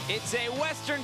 It's a Western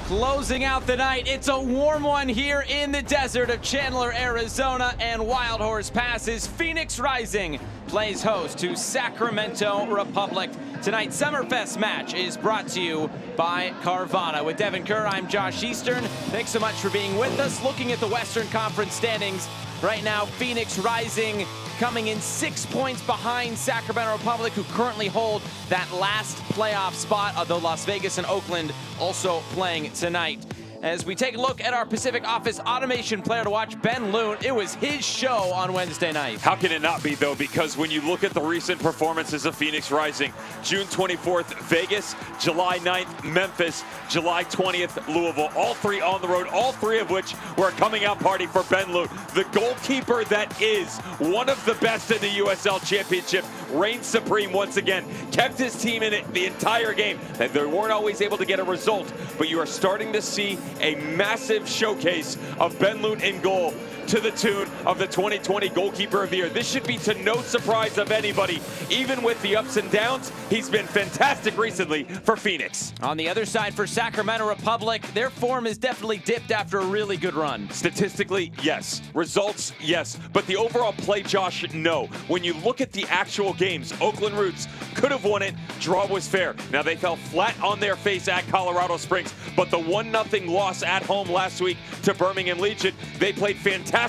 Closing out the night, it's a warm one here in the desert of Chandler, Arizona, and Wild Horse Pass's Phoenix Rising plays host to Sacramento Republic. Tonight's Summerfest match is brought to you by Carvana. With Devin Kerr, I'm Josh Eastern. Thanks so much for being with us. Looking at the Western Conference standings right now, Phoenix Rising coming in 6 points behind Sacramento Republic, who currently hold that last playoff spot, although Las Vegas and Oakland also playing tonight. As we take a look at our Pacific Office Automation player to watch, Ben Loon, it was his show on Wednesday night. How can it not be, though? Because when you look at the recent performances of Phoenix Rising, June 24th, Vegas, July 9th, Memphis, July 20th, Louisville, all three on the road, all three of which were a coming out party for Ben Loon. The goalkeeper that is one of the best in the USL Championship reigned supreme once again, kept his team in it the entire game. They weren't always able to get a result, but you are starting to see a massive showcase of Ben Loon in goal to the tune of the 2020 Goalkeeper of the Year. This should be to no surprise of anybody. Even with the ups and downs, he's been fantastic recently for Phoenix. On the other side for Sacramento Republic, their form is definitely dipped after a really good run. Statistically, yes. Results, yes. But the overall play, Josh, no. When you look at the actual games, Oakland Roots could have won it. Draw was fair. Now, they fell flat on their face at Colorado Springs, but the 1-0 loss at home last week to Birmingham Legion, they played fantastic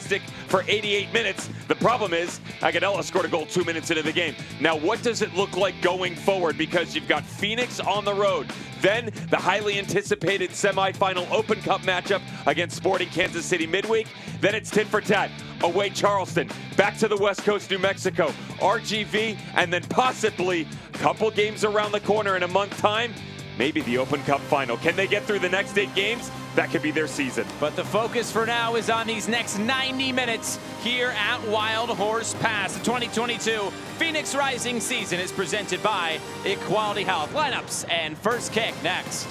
for 88 minutes. The problem is, Agudelo scored a goal 2 minutes into the game. Now, what does it look like going forward? Because you've got Phoenix on the road. Then the highly anticipated semifinal Open Cup matchup against Sporting Kansas City midweek. Then it's tit for tat. Away Charleston, back to the West Coast, New Mexico, RGV, and then possibly a couple games around the corner in a month's time. Maybe the Open Cup final. Can they get through the next 8 games? That could be their season. But the focus for now is on these next 90 minutes here at Wild Horse Pass. The 2022 Phoenix Rising season is presented by Equality Health. Lineups and first kick next.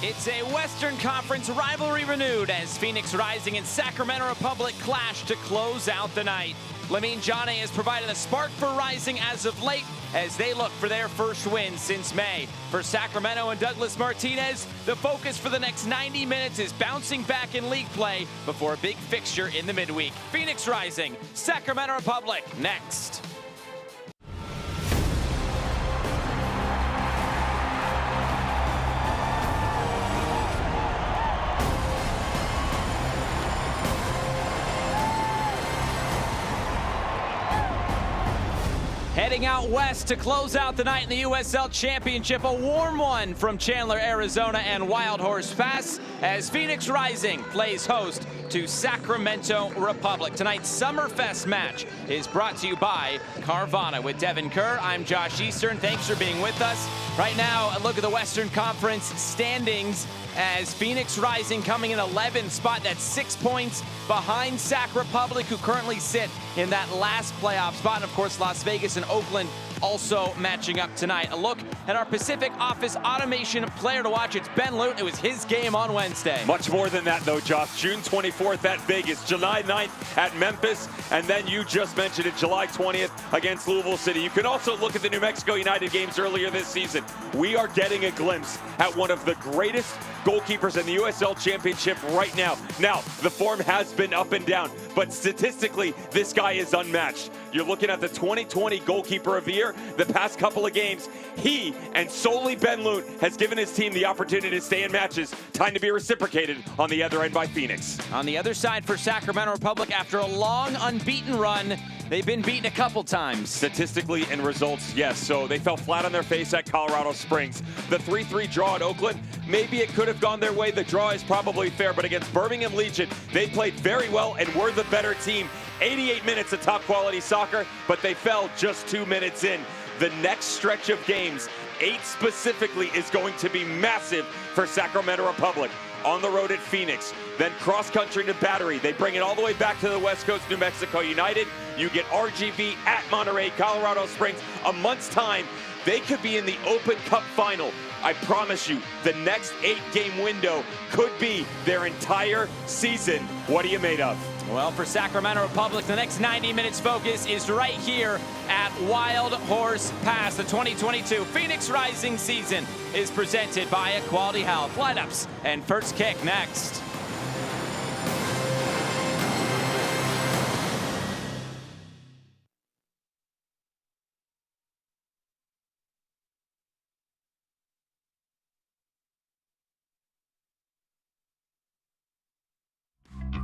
It's a Western Conference rivalry renewed as Phoenix Rising and Sacramento Republic clash to close out the night. Lamine Jane has provided a spark for Rising as of late as they look for their first win since May. For Sacramento and Douglas Martinez, the focus for the next 90 minutes is bouncing back in league play before a big fixture in the midweek. Phoenix Rising, Sacramento Republic, next. Heading out west to close out the night in the USL Championship, a warm one from Chandler, Arizona and Wild Horse Pass as Phoenix Rising plays host to Sacramento Republic. Tonight's Summerfest match is brought to you by Carvana. With Devin Kerr, I'm Josh Eastern. Thanks for being with us. Right now, a look at the Western Conference standings. as Phoenix Rising coming in 11th spot. That's 6 points behind Sac Republic, who currently sit in that last playoff spot. And of course, Las Vegas and Oakland also matching up tonight. A look at our Pacific Office Automation player to watch. It's Ben Lute. It was his game on Wednesday. Much more than that, though, Josh. June 24th at Vegas, July 9th at Memphis, and then you just mentioned it, July 20th against Louisville City. You can also look at the New Mexico United games earlier this season. We are getting a glimpse at one of the greatest goalkeepers in the USL Championship right now. Now, the form has been up and down, but statistically, this guy is unmatched. You're looking at the 2020 Goalkeeper of the Year. The past couple of games, he and solely Ben Lute has given his team the opportunity to stay in matches. Time to be reciprocated on the other end by Phoenix. On the other side for Sacramento Republic, after a long unbeaten run, they've been beaten a couple times. Statistically and results, yes. So they fell flat on their face at Colorado Springs. The 3-3 draw at Oakland, maybe it could have gone their way. The draw is probably fair, but against Birmingham Legion, they played very well and were the better team. 88 minutes of top quality soccer, but they fell just 2 minutes in. The next stretch of games, 8 specifically, is going to be massive for Sacramento Republic. On the road at Phoenix, then cross-country to Battery. They bring it all the way back to the West Coast, New Mexico United. You get RGV at Monterey, Colorado Springs. A month's time, they could be in the Open Cup final. I promise you, the next 8-game window could be their entire season. What are you made of? Well, for Sacramento Republic, the next 90 minutes focus is right here at Wild Horse Pass. The 2022 Phoenix Rising season is presented by Equality Health. Lineups and first kick next.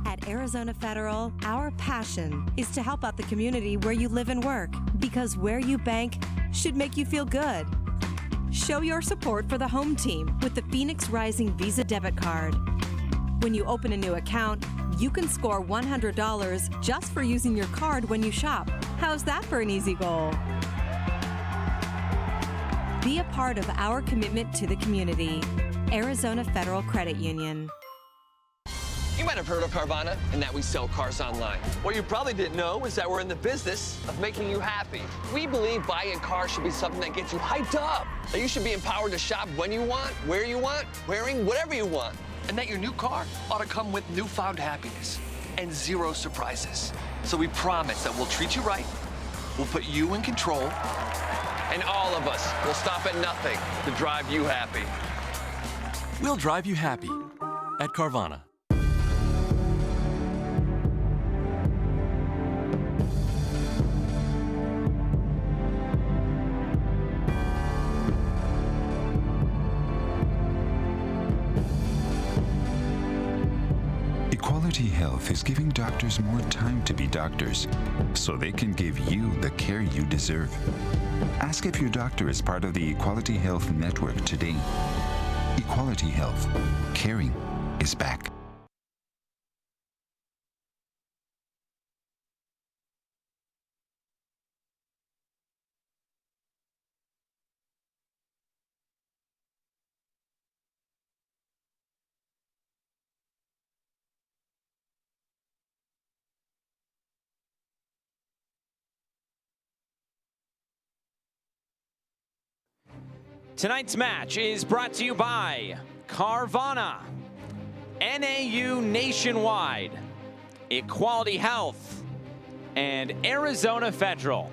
At Arizona Federal, our passion is to help out the community where you live and work, because where you bank should make you feel good. Show your support for the home team with the Phoenix Rising Visa debit card. When you open a new account, you can score $100 just for using your card when you shop. How's that for an easy goal? Be a part of our commitment to the community. Arizona Federal Credit Union. You might have heard of Carvana and that we sell cars online. What you probably didn't know is that we're in the business of making you happy. We believe buying a car should be something that gets you hyped up, that you should be empowered to shop when you want, where you want, wearing whatever you want, and that your new car ought to come with newfound happiness and zero surprises. So we promise that we'll treat you right, we'll put you in control, and all of us will stop at nothing to drive you happy. We'll drive you happy at Carvana. Equality Health is giving doctors more time to be doctors, so they can give you the care you deserve. Ask if your doctor is part of the Equality Health Network today. Equality Health. Caring is back. Tonight's match is brought to you by Carvana, NAU Nationwide, Equality Health, and Arizona Federal.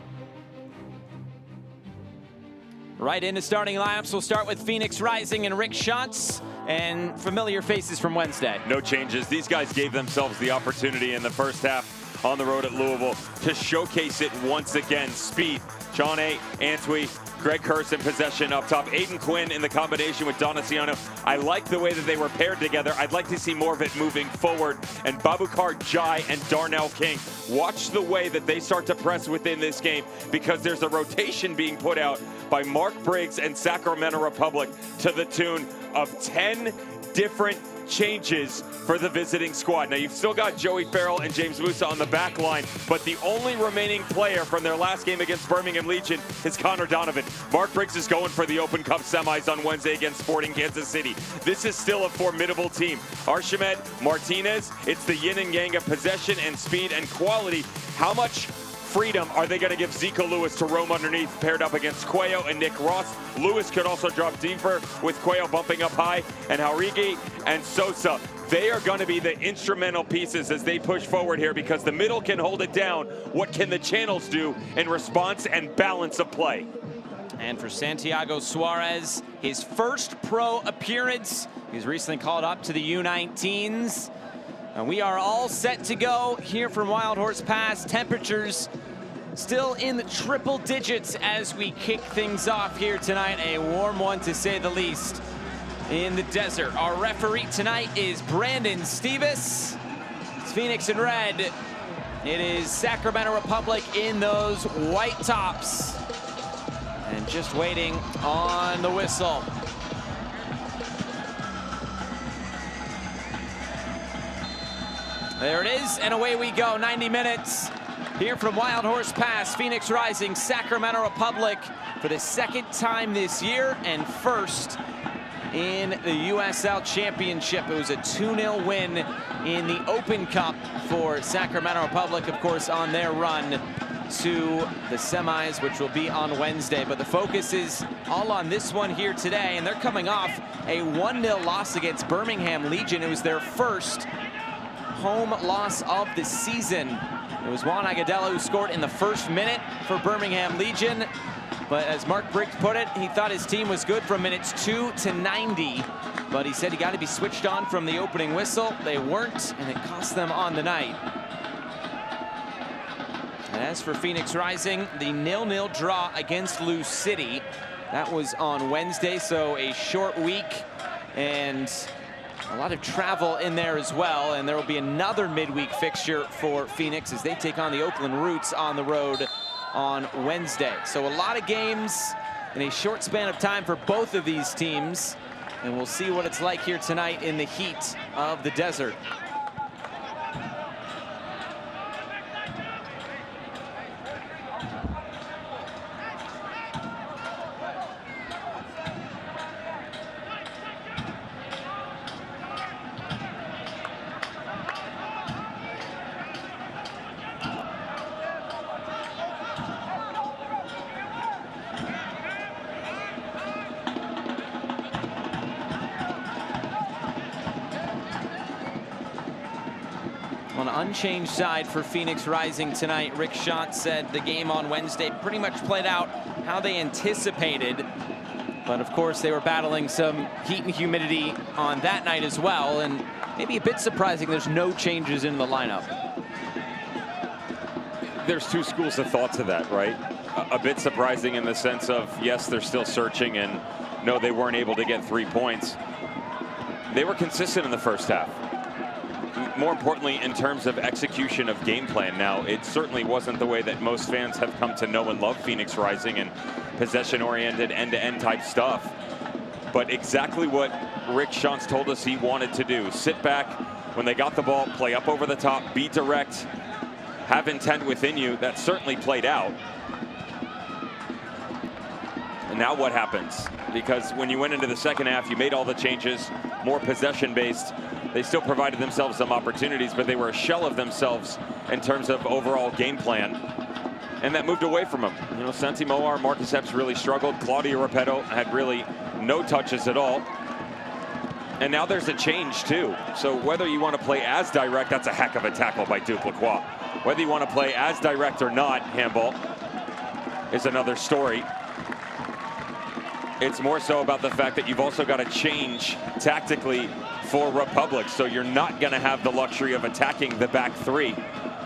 Right into starting lineups, we'll start with Phoenix Rising and Rick Schantz, and familiar faces from Wednesday. No changes. These guys gave themselves the opportunity in the first half on the road at Louisville to showcase it once again. Speed, John A. Antwi, Greg Hurst in possession up top. Aiden Quinn in the combination with Donaciano. I like the way that they were paired together. I'd like to see more of it moving forward. And Babukar Jai and Darnell King. Watch the way that they start to press within this game, because there's a rotation being put out by Mark Briggs and Sacramento Republic to the tune of 10 different changes for the visiting squad. Now, you've still got Joey Farrell and James Musa on the back line, but the only remaining player from their last game against Birmingham Legion is Connor Donovan. Mark Briggs is going for the Open Cup semis on Wednesday against Sporting Kansas City. This is still a formidable team. Archimed, Martinez, it's the yin and yang of possession and speed and quality. How much freedom are they going to give Zico Lewis to roam underneath, paired up against Cuello and Nick Ross? Lewis could also drop deeper with Cuello bumping up high, and Jauregui and Sosa. They are going to be the instrumental pieces as they push forward here, because the middle can hold it down. What can the channels do in response and balance of play? And for Santiago Suarez, his first pro appearance. He's recently called up to the U19s. And we are all set to go here from Wild Horse Pass. Temperatures still in the triple digits as we kick things off here tonight. A warm one, to say the least, in the desert. Our referee tonight is Brandon Stevis. It's Phoenix in red. It is Sacramento Republic in those white tops. And just waiting on the whistle. There it is, and away we go. 90 minutes here from Wild Horse Pass. Phoenix Rising, Sacramento Republic for the second time this year and first in the USL Championship. It was a 2-0 win in the Open Cup for Sacramento Republic, of course, on their run to the semis, which will be on Wednesday. But the focus is all on this one here today, and they're coming off a 1-0 loss against Birmingham Legion. It was their first home loss of the season. It was Juan Agudelo who scored in the first minute for Birmingham Legion. But as Mark Briggs put it, he thought his team was good from minutes 2 to 90. But he said he got to be switched on from the opening whistle. They weren't, and it cost them on the night. And as for Phoenix Rising, the 0-0 draw against Lou City. That was on Wednesday, so a short week. And a lot of travel in there as well, and there will be another midweek fixture for Phoenix as they take on the Oakland Roots on the road on Wednesday. So a lot of games in a short span of time for both of these teams, and we'll see what it's like here tonight in the heat of the desert. On an unchanged side for Phoenix Rising tonight, Rick Schott said the game on Wednesday pretty much played out how they anticipated. But of course, they were battling some heat and humidity on that night as well. And maybe a bit surprising there's no changes in the lineup. There's two schools of thought to that, right? A bit surprising in the sense of, yes, they're still searching, and no, they weren't able to get 3 points. They were consistent in the first half. More importantly, in terms of execution of game plan. Now, it certainly wasn't the way that most fans have come to know and love Phoenix Rising and possession-oriented, end-to-end type stuff. But exactly what Rick Schantz told us he wanted to do. Sit back when they got the ball, play up over the top, be direct, have intent within you. That certainly played out. And now what happens? Because when you went into the second half, you made all the changes, more possession-based. They still provided themselves some opportunities, but they were a shell of themselves in terms of overall game plan. And that moved away from them. You know, Santi Moar, Marcus Epps really struggled. Claudio Repetto had really no touches at all. And now there's a change too. So whether you want to play as direct, that's a heck of a tackle by Duke Lacroix. Whether you want to play as direct or not, handball, is another story. It's more so about the fact that you've also got to change tactically for Republic. So you're not going to have the luxury of attacking the back three,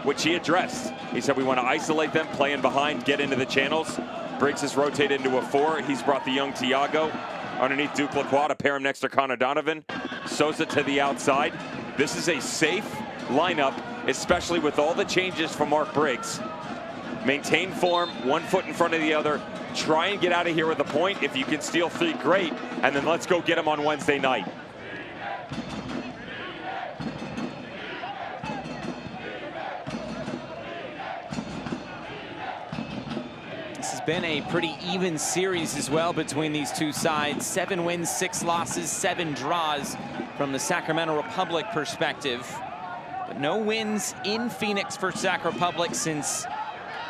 which he addressed. He said we want to isolate them, play in behind, get into the channels. Briggs has rotated into a 4. He's brought the young Tiago underneath Duke Lacroix to pair him next to Connor Donovan. Sosa to the outside. This is a safe lineup, especially with all the changes from Mark Briggs. Maintain form, 1 foot in front of the other. Try and get out of here with a point. If you can steal 3, great. And then let's go get them on Wednesday night. has been a pretty even series as well between these two sides. 7 wins, 6 losses, 7 draws from the Sacramento Republic perspective. But no wins in Phoenix for Sac Republic since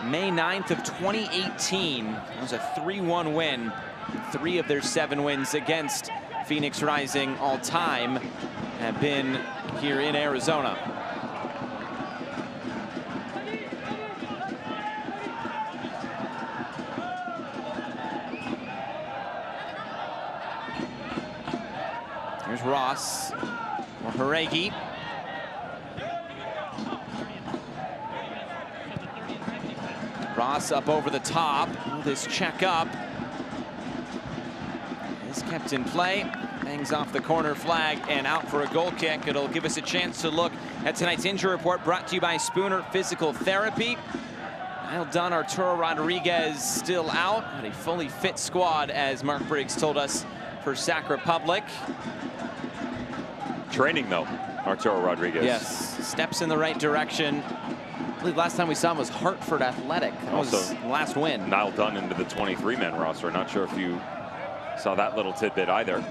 May 9th of 2018. It was a 3-1 win. 3 of their 7 wins against Phoenix Rising all time have been here in Arizona. Here's Ross, or Haregi. Ross up over the top, this check up. Is kept in play, bangs off the corner flag and out for a goal kick. It'll give us a chance to look at tonight's injury report brought to you by Spooner Physical Therapy. Niall Dunn, Arturo Rodriguez still out, but a fully fit squad, as Mark Briggs told us, for Sac Republic. Training though, Arturo Rodriguez. Yes, steps in the right direction. I believe last time we saw him was Hartford Athletic. That was Also, last win. Niall Dunn into the 23-man roster. Not sure if you saw that little tidbit either.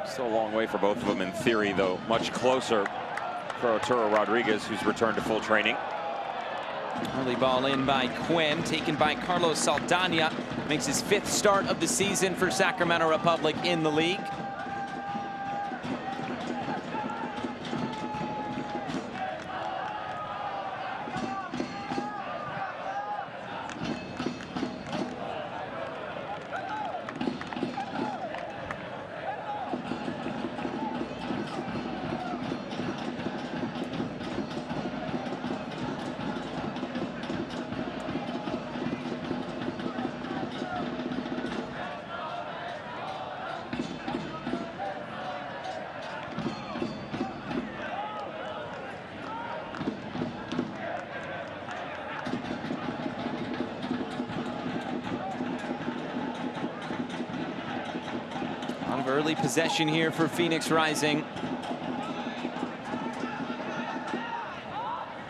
Still a long way for both of them in theory, though much closer for Arturo Rodriguez, who's returned to full training. Early ball in by Quinn, taken by Carlos Saldana. Makes his 5th start of the season for Sacramento Republic in the league. Early possession here for Phoenix Rising.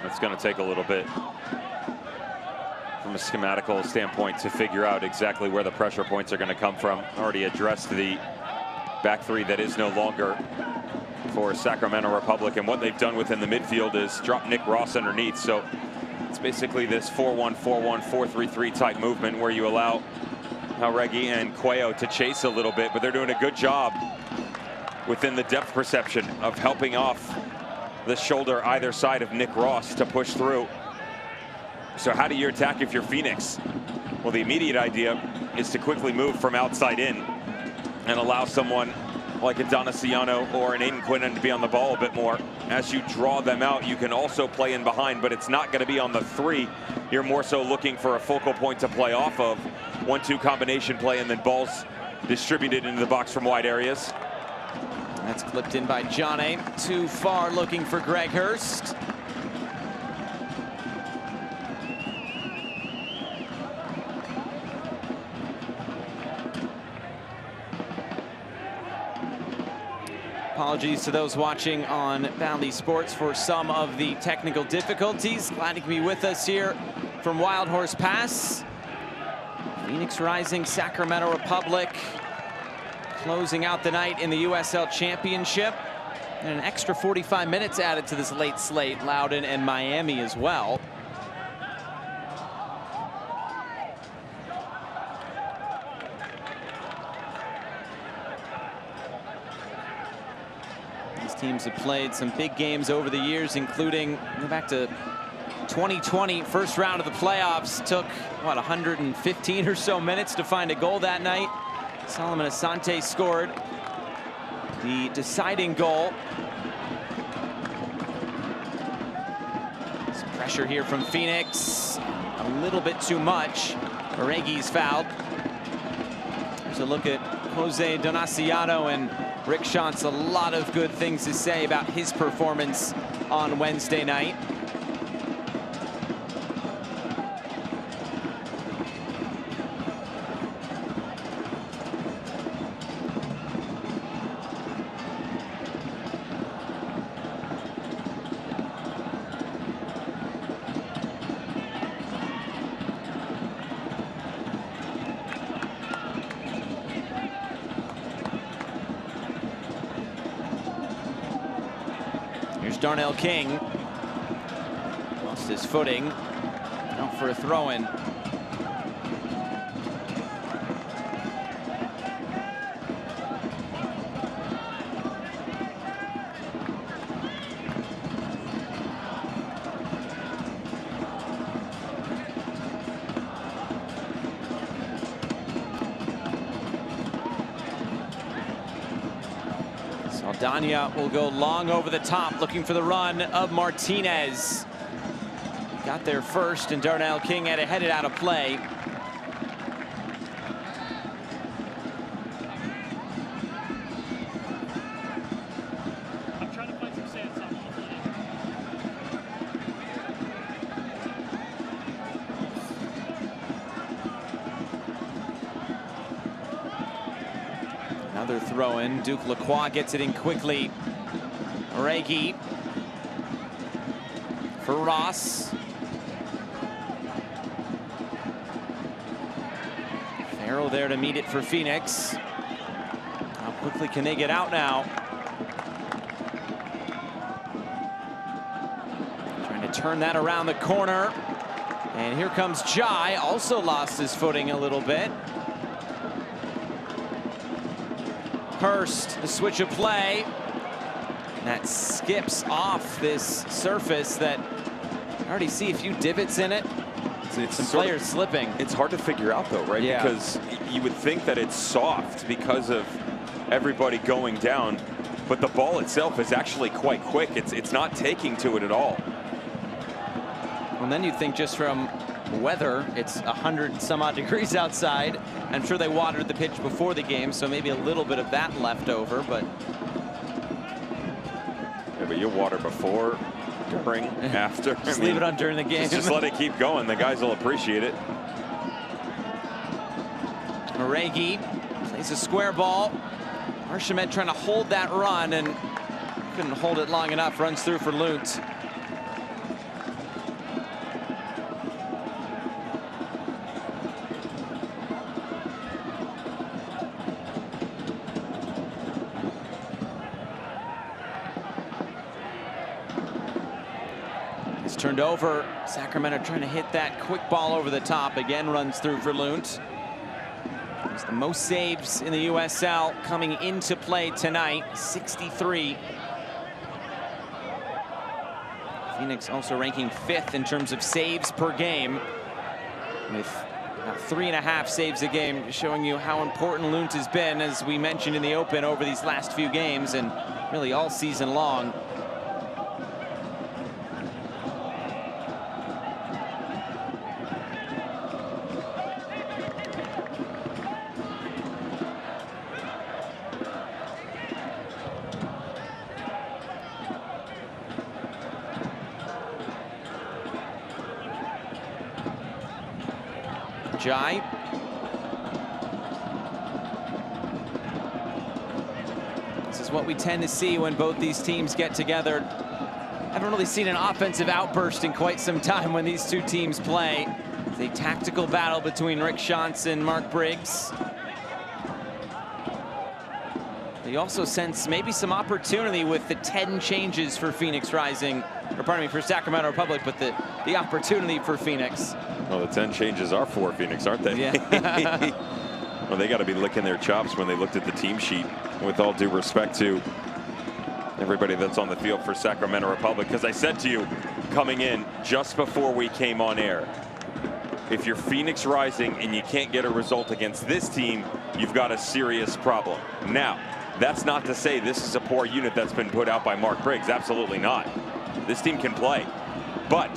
It's going to take a little bit from a schematical standpoint to figure out exactly where the pressure points are going to come from. Already addressed the back 3 that is no longer for Sacramento Republic, and what they've done within the midfield is drop Nick Ross underneath. So it's basically this 4-1-4-1, 4-3-3 type movement where you allow Haregi and Cuello to chase a little bit, but they're doing a good job within the depth perception of helping off the shoulder either side of Nick Ross to push through. So how do you attack if you're Phoenix? Well, the immediate idea is to quickly move from outside in and allow someone like a Donaciano or an Aiden Quinnan to be on the ball a bit more. As you draw them out, you can also play in behind, but it's not going to be on the 3. You're more so looking for a focal point to play off of. 1-2 combination play, and then balls distributed into the box from wide areas. That's clipped in by Johnny. Too far, looking for Greg Hurst. Apologies to those watching on Bally Sports for some of the technical difficulties. Glad you can be with us here from Wild Horse Pass. Phoenix Rising, Sacramento Republic closing out the night in the USL Championship. And an extra 45 minutes added to this late slate, Loudoun and Miami as well. These teams have played some big games over the years, including, go back to 2020, first round of the playoffs. Took, what, 115 or so minutes to find a goal that night. Solomon Asante scored the deciding goal. Some pressure here from Phoenix. A little bit too much. Haregi's fouled. There's a look at Jose Donaciano, and Rick Shantz, a lot of good things to say about his performance on Wednesday night. Darnell King lost his footing. Out for a throw-in. Saldana will go long over the top, looking for the run of Martinez. Got there first, and Darnell King had it headed out of play. I'm trying to find some sand. Another throw-in. Duke Lacroix gets it in quickly. Oregi for Ross. Farrell there to meet it for Phoenix. How quickly can they get out now? Trying to turn that around the corner. And here comes Jai, also lost his footing a little bit. Hurst, the switch of play. That skips off this surface that I already see a few divots in it. Some players slipping. It's hard to figure out though, right? Yeah. Because you would think that it's soft because of everybody going down, but the ball itself is actually quite quick. It's not taking to it at all. And then you'd think just from weather, it's 100 some odd degrees outside. I'm sure they watered the pitch before the game, so maybe a little bit of that left over, but. Yeah, but you water before, during, after. Just leave it on during the game. Just let it keep going. The guys will appreciate it. Oregi plays a square ball. Archimed trying to hold that run and couldn't hold it long enough. Runs through for Lunt. It's turned over. Sacramento trying to hit that quick ball over the top. Again, runs through for Lunt. It's the most saves in the USL coming into play tonight, 63. Phoenix also ranking 5th in terms of saves per game, with about 3.5 saves a game, showing you how important Lunt has been, as we mentioned in the open, over these last few games and really all season long. Jai. This is what we tend to see when both these teams get together. Haven't really seen an offensive outburst in quite some time when these two teams play. It's a tactical battle between Rick Shantz and Mark Briggs. You also sense maybe some opportunity with the 10 changes for Phoenix Rising, or pardon me, for Sacramento Republic, but the opportunity for Phoenix. Well, the 10 changes are for Phoenix, aren't they? Yeah. Well, they got to be licking their chops when they looked at the team sheet, with all due respect to everybody that's on the field for Sacramento Republic. Because I said to you coming in just before we came on air, if you're Phoenix Rising and you can't get a result against this team, you've got a serious problem. Now, that's not to say this is a poor unit that's been put out by Mark Briggs. Absolutely not. This team can play. But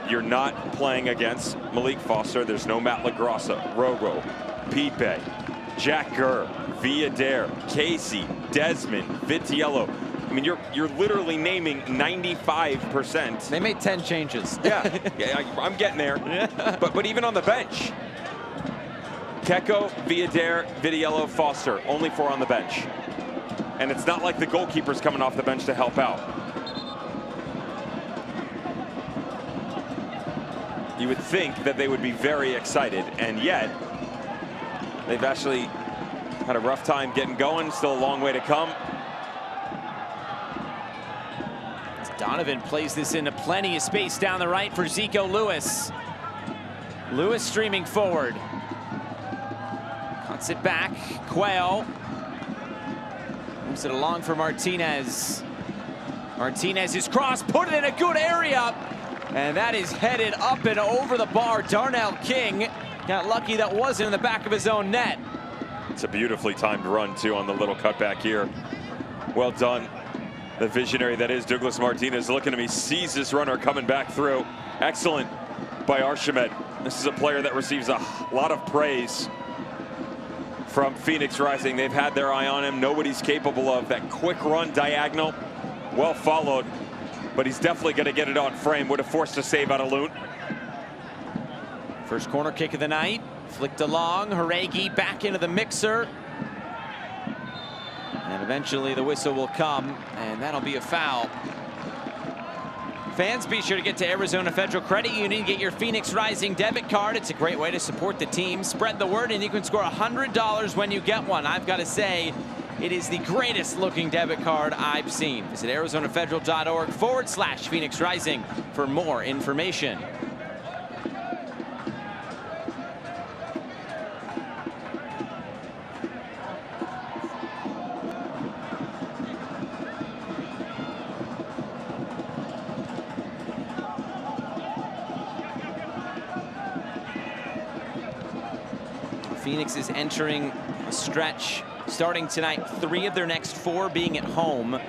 you're not playing against Malik Foster. There's no Matt LaGrassa, Rogo, Pipe, Jack Gurr, Villader, Casey, Desmond, Vitiello. I mean, you're literally naming 95%. They made 10 changes. Yeah, I'm getting there. Yeah. But even on the bench, Keko, Villader, Vitiello, Foster, only 4 on the bench. And it's not like the goalkeeper's coming off the bench to help out. You would think that they would be very excited, and yet they've actually had a rough time getting going. Still a long way to come. Donovan plays this into plenty of space down the right for Zico Lewis. Lewis streaming forward. Cuts it back. Quayle. Moves it along for Martinez. Martinez's cross, put it in a good area. And that is headed up and over the bar. Darnell King got lucky that wasn't in the back of his own net. It's a beautifully timed run, too, on the little cutback here. Well done. The visionary that is Douglas Martinez looking at me, sees this runner coming back through. Excellent by Archimed. This is a player that receives a lot of praise from Phoenix Rising. They've had their eye on him, know what he's capable of. That quick run diagonal, well followed, but he's definitely going to get it on frame. Would have forced a save out of Loon. First corner kick of the night, flicked along. Haregi back into the mixer. And eventually the whistle will come, and that'll be a foul. Fans, be sure to get to Arizona Federal Credit Union. Get your Phoenix Rising debit card. It's a great way to support the team. Spread the word, and you can score $100 when you get one. I've got to say, it is the greatest looking debit card I've seen. Visit ArizonaFederal.org/Phoenix Rising for more information. Phoenix is entering a stretch starting tonight, 3 of their next 4 being at home.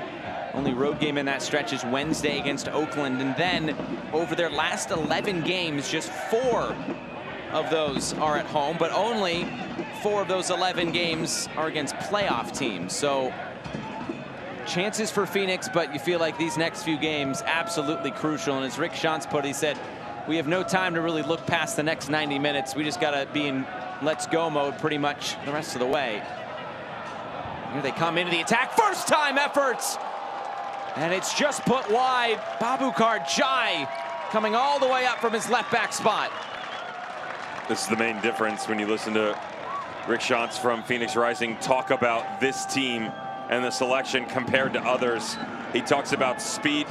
Only road game in that stretch is Wednesday against Oakland, and then over their last 11 games, just 4 of those are at home, but only 4 of those 11 games are against playoff teams. So chances for Phoenix, but you feel like these next few games absolutely crucial. And as Rick Schantz put, he said, we have no time to really look past the next 90 minutes. We just got to be in let's go mode pretty much the rest of the way. Here they come into the attack. First time efforts. And it's just put wide. Babukar Jai coming all the way up from his left back spot. This is the main difference when you listen to Rick Schantz from Phoenix Rising talk about this team and the selection compared to others. He talks about speed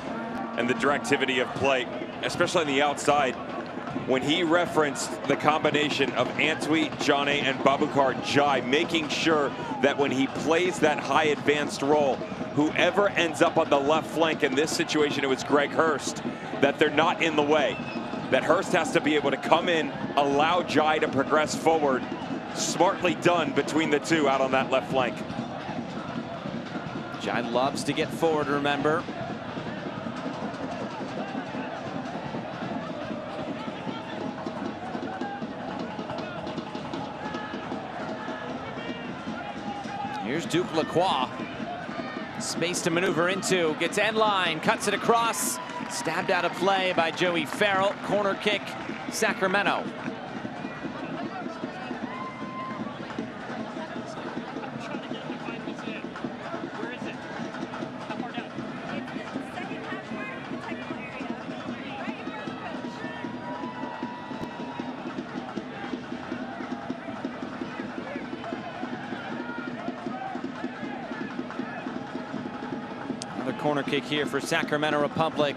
and the directivity of play, especially on the outside. When he referenced the combination of Antwi, Jane, and Babukar Jai, making sure that when he plays that high advanced role, whoever ends up on the left flank, in this situation it was Greg Hurst, that they're not in the way. That Hurst has to be able to come in, allow Jai to progress forward. Smartly done between the two out on that left flank. Jai loves to get forward, remember. Here's Duke Lacroix. Space to maneuver into, gets end line, cuts it across. Stabbed out of play by Joey Farrell. Corner kick, Sacramento. Corner kick here for Sacramento Republic.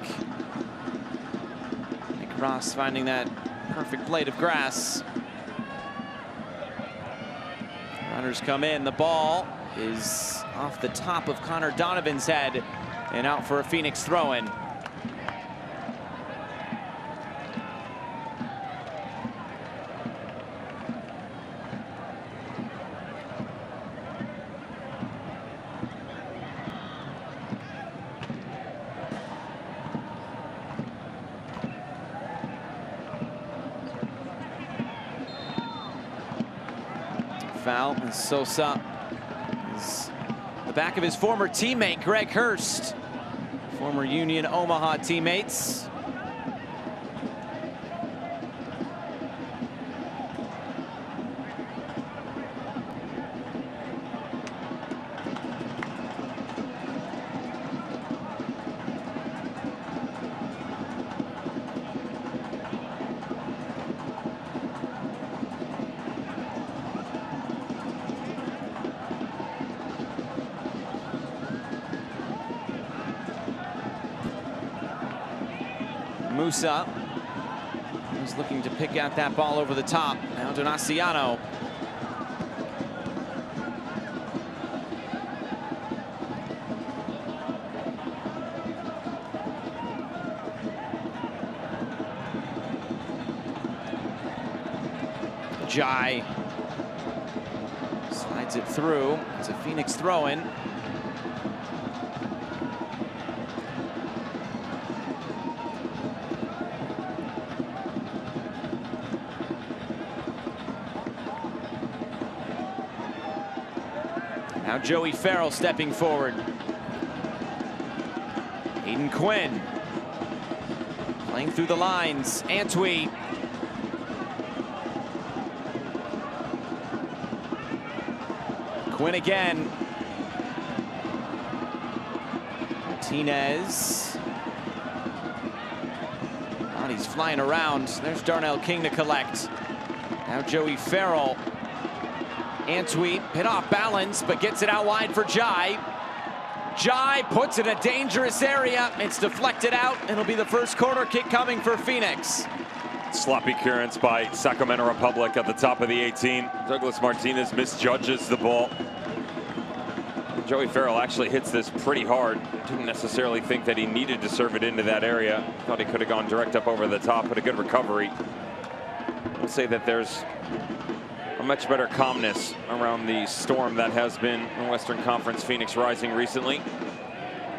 Nick Ross finding that perfect blade of grass. Runners come in. The ball is off the top of Connor Donovan's head and out for a Phoenix throw-in. Foul, and Sosa is the back of his former teammate, Greg Hurst. Former Union Omaha teammates. Musa is looking to pick out that ball over the top. Now Donaciano. Jai slides it through. It's a Phoenix throw-in. Now Joey Farrell stepping forward. Aiden Quinn playing through the lines. Antwi. Quinn again. Martinez. Bodies flying around. There's Darnell King to collect. Now Joey Farrell. Antwi hit off balance, but gets it out wide for Jai. Jai puts it in a dangerous area. It's deflected out. It'll be the first corner kick coming for Phoenix. Sloppy clearance by Sacramento Republic at the top of the 18. Douglas Martinez misjudges the ball. Joey Farrell actually hits this pretty hard. Didn't necessarily think that he needed to serve it into that area. Thought he could have gone direct up over the top, but a good recovery. I'll say that there's a much better calmness around the storm that has been in Western Conference Phoenix Rising recently.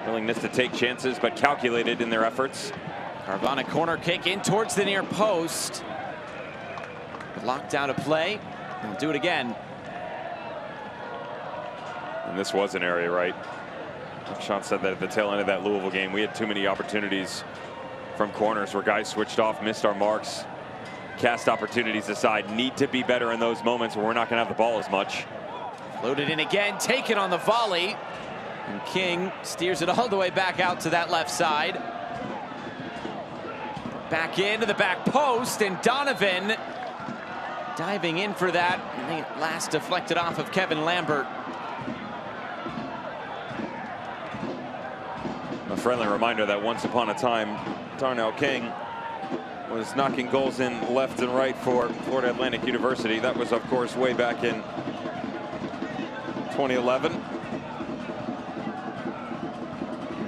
Willingness to take chances, but calculated in their efforts. Carvana corner kick in towards the near post. Locked out of play. He'll do it again. And this was an area, right? Sean said that at the tail end of that Louisville game, we had too many opportunities from corners where guys switched off, missed our marks, cast opportunities aside. Need to be better in those moments where we're not going to have the ball as much. Loaded in again, taken on the volley. And King steers it all the way back out to that left side. Back into the back post, and Donovan diving in for that. And the last deflected off of Kevin Lambert. A friendly reminder that once upon a time, Darnell King was knocking goals in left and right for Florida Atlantic University. That was, of course, way back in 2011.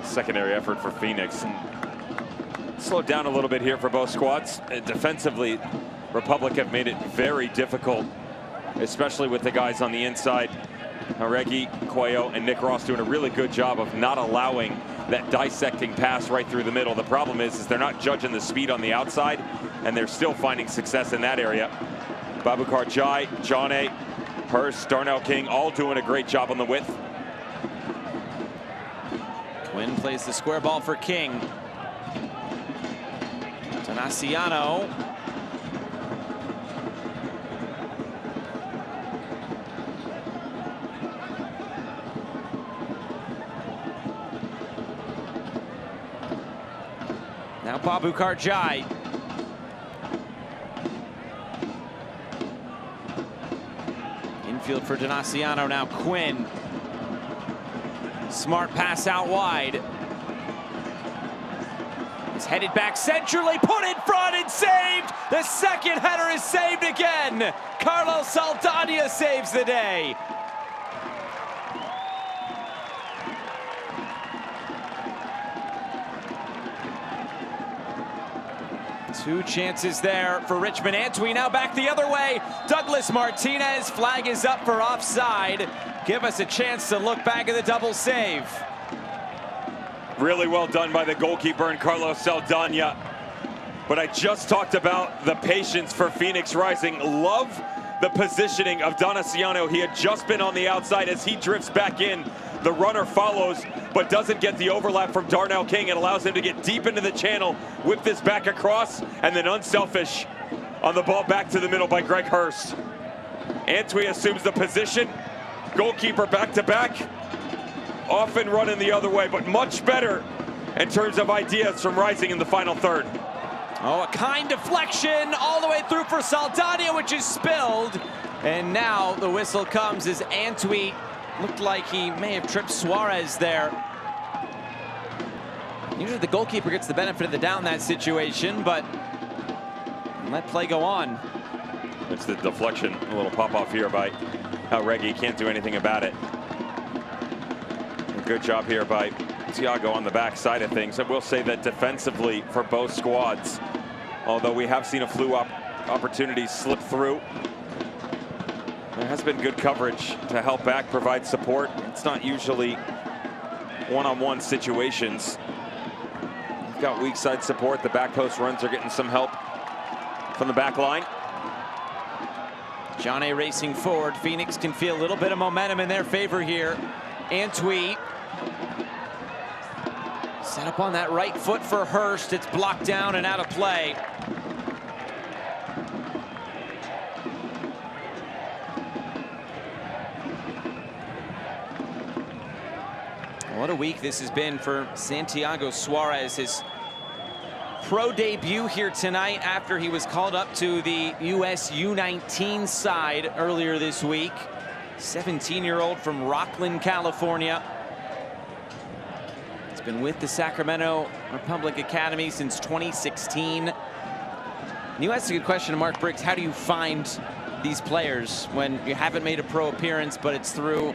Secondary effort for Phoenix. Slowed down a little bit here for both squads. Defensively, Republic have made it very difficult, especially with the guys on the inside. Haregi, Cuello, and Nick Ross doing a really good job of not allowing that dissecting pass right through the middle. The problem is they're not judging the speed on the outside, and they're still finding success in that area. Babukar Jai, John A, Hurst, Darnell King, all doing a great job on the width. Quinn plays the square ball for King. Donaciano. Now Babukar Jai. Infield for Donaciano, now Quinn. Smart pass out wide. He's headed back centrally, put in front and saved! The second header is saved again! Carlos Saldana saves the day. Two chances there for Richmond. Antwi now back the other way. Douglas Martinez, flag is up for offside. Give us a chance to look back at the double save. Really well done by the goalkeeper and Carlos Saldana. But I just talked about the patience for Phoenix Rising. Love the positioning of Donaciano. He had just been on the outside. As he drifts back in, the runner follows, but doesn't get the overlap from Darnell King. It allows him to get deep into the channel, whip this back across, and then unselfish on the ball back to the middle by Greg Hurst. Antwi assumes the position. Goalkeeper back to back. Often running the other way, but much better in terms of ideas from Rising in the final third. Oh, a kind deflection all the way through for Saldana, which is spilled. And now the whistle comes as Antwi looked like he may have tripped Suarez there. Usually the goalkeeper gets the benefit of the doubt in that situation, but let play go on. It's the deflection, a little pop-off here by Jauregui. Can't do anything about it. A good job here by Thiago on the back side of things. I will say that defensively for both squads, although we have seen a few opportunities slip through, there has been good coverage to help back, provide support. It's not usually one-on-one situations. You've got weak side support. The back post runs are getting some help from the back line. John A. racing forward. Phoenix can feel a little bit of momentum in their favor here. Antwi set up on that right foot for Hurst. It's blocked down and out of play. What a week this has been for Santiago Suarez. His pro debut here tonight after he was called up to the US U19 side earlier this week. 17-year-old from Rockland, California. He's been with the Sacramento Republic Academy since 2016. You asked a good question to Mark Briggs. How do you find these players when you haven't made a pro appearance, but it's through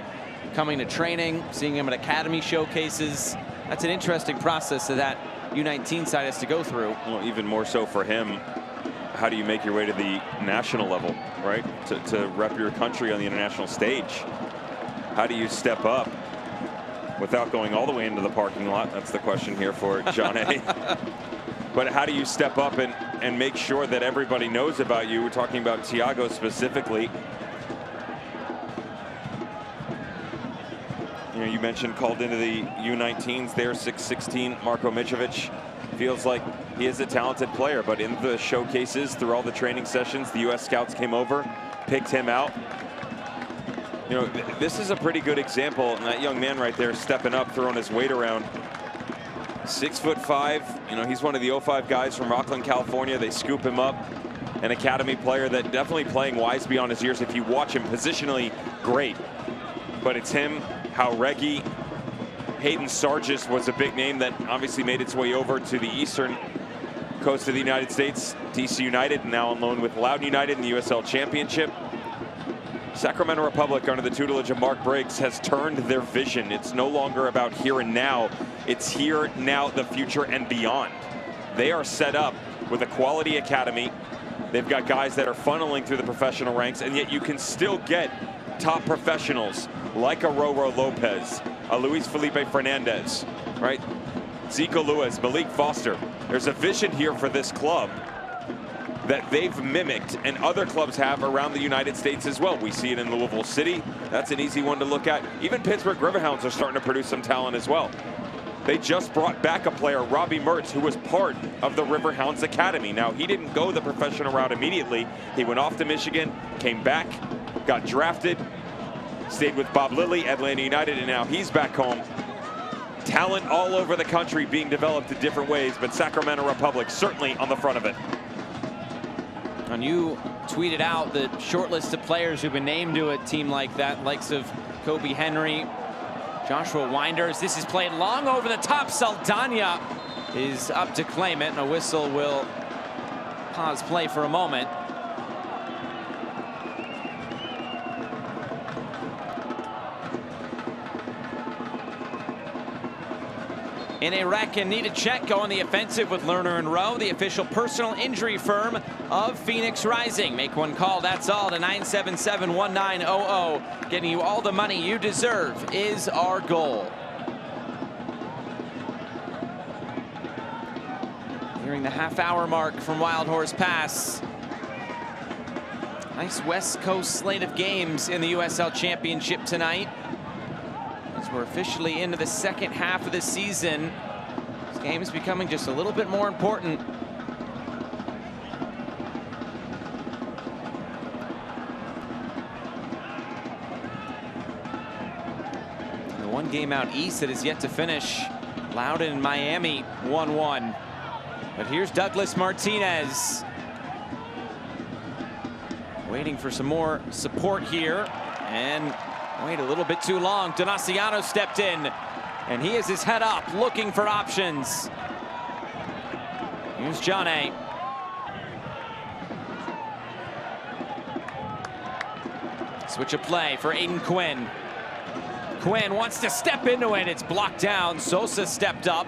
coming to training, seeing them at academy showcases? That's an interesting process that U19 side has to go through. Well, even more so for him, how do you make your way to the national level, right? To rep your country on the international stage. How do you step up without going all the way into the parking lot? That's the question here for John A. But how do you step up and make sure that everybody knows about you? We're talking about Thiago specifically. You know, you mentioned called into the U19s there, 6'16", Marko Mitrovic. Feels like he is a talented player, but in the showcases, through all the training sessions, the U.S. scouts came over, picked him out. You know, this is a pretty good example, and that young man right there stepping up, throwing his weight around. 6'5", you know, he's one of the 05 guys from Rockland, California. They scoop him up. An academy player that definitely playing wise beyond his years. If you watch him positionally, great. But it's him, Jauregui. Hayden Sargis was a big name that obviously made its way over to the eastern coast of the United States. DC United, now on loan with Loudoun United in the USL Championship. Sacramento Republic, under the tutelage of Mark Briggs, has turned their vision. It's no longer about here and now. It's here, now, the future, and beyond. They are set up with a quality academy. They've got guys that are funneling through the professional ranks, and yet you can still get top professionals like a Roro Lopez, a Luis Felipe Fernandez, right? Zico Lewis, Malik Foster. There's a vision here for this club that they've mimicked, and other clubs have around the United States as well. We see it in Louisville City. That's an easy one to look at. Even Pittsburgh Riverhounds are starting to produce some talent as well. They just brought back a player, Robbie Mertz, who was part of the Riverhounds Academy. Now, he didn't go the professional route immediately. He went off to Michigan, came back, got drafted, stayed with Bob Lilly, Atlanta United, and now he's back home. Talent all over the country being developed in different ways, but Sacramento Republic certainly on the front of it. And you tweeted out the short list of players who've been named to a team like that, likes of Kobe Henry, Joshua Winders. This is played long over the top. Saldana is up to claim it, and a whistle will pause play for a moment. In a wreck and need a check, go on the offensive with Lerner and Rowe, the official personal injury firm of Phoenix Rising. Make one call, that's all, to 977-1900. Getting you all the money you deserve is our goal. Nearing the half-hour mark from Wild Horse Pass. Nice West Coast slate of games in the USL Championship tonight. We're officially into the second half of the season. This game is becoming just a little bit more important. The one game out east that is yet to finish. Loudoun and Miami 1-1. But here's Douglas Martinez. Waiting for some more support here. And wait a little bit too long. Donaciano stepped in. And he has his head up, looking for options. Here's John A. Switch of play for Aiden Quinn. Quinn wants to step into it. It's blocked down. Sosa stepped up.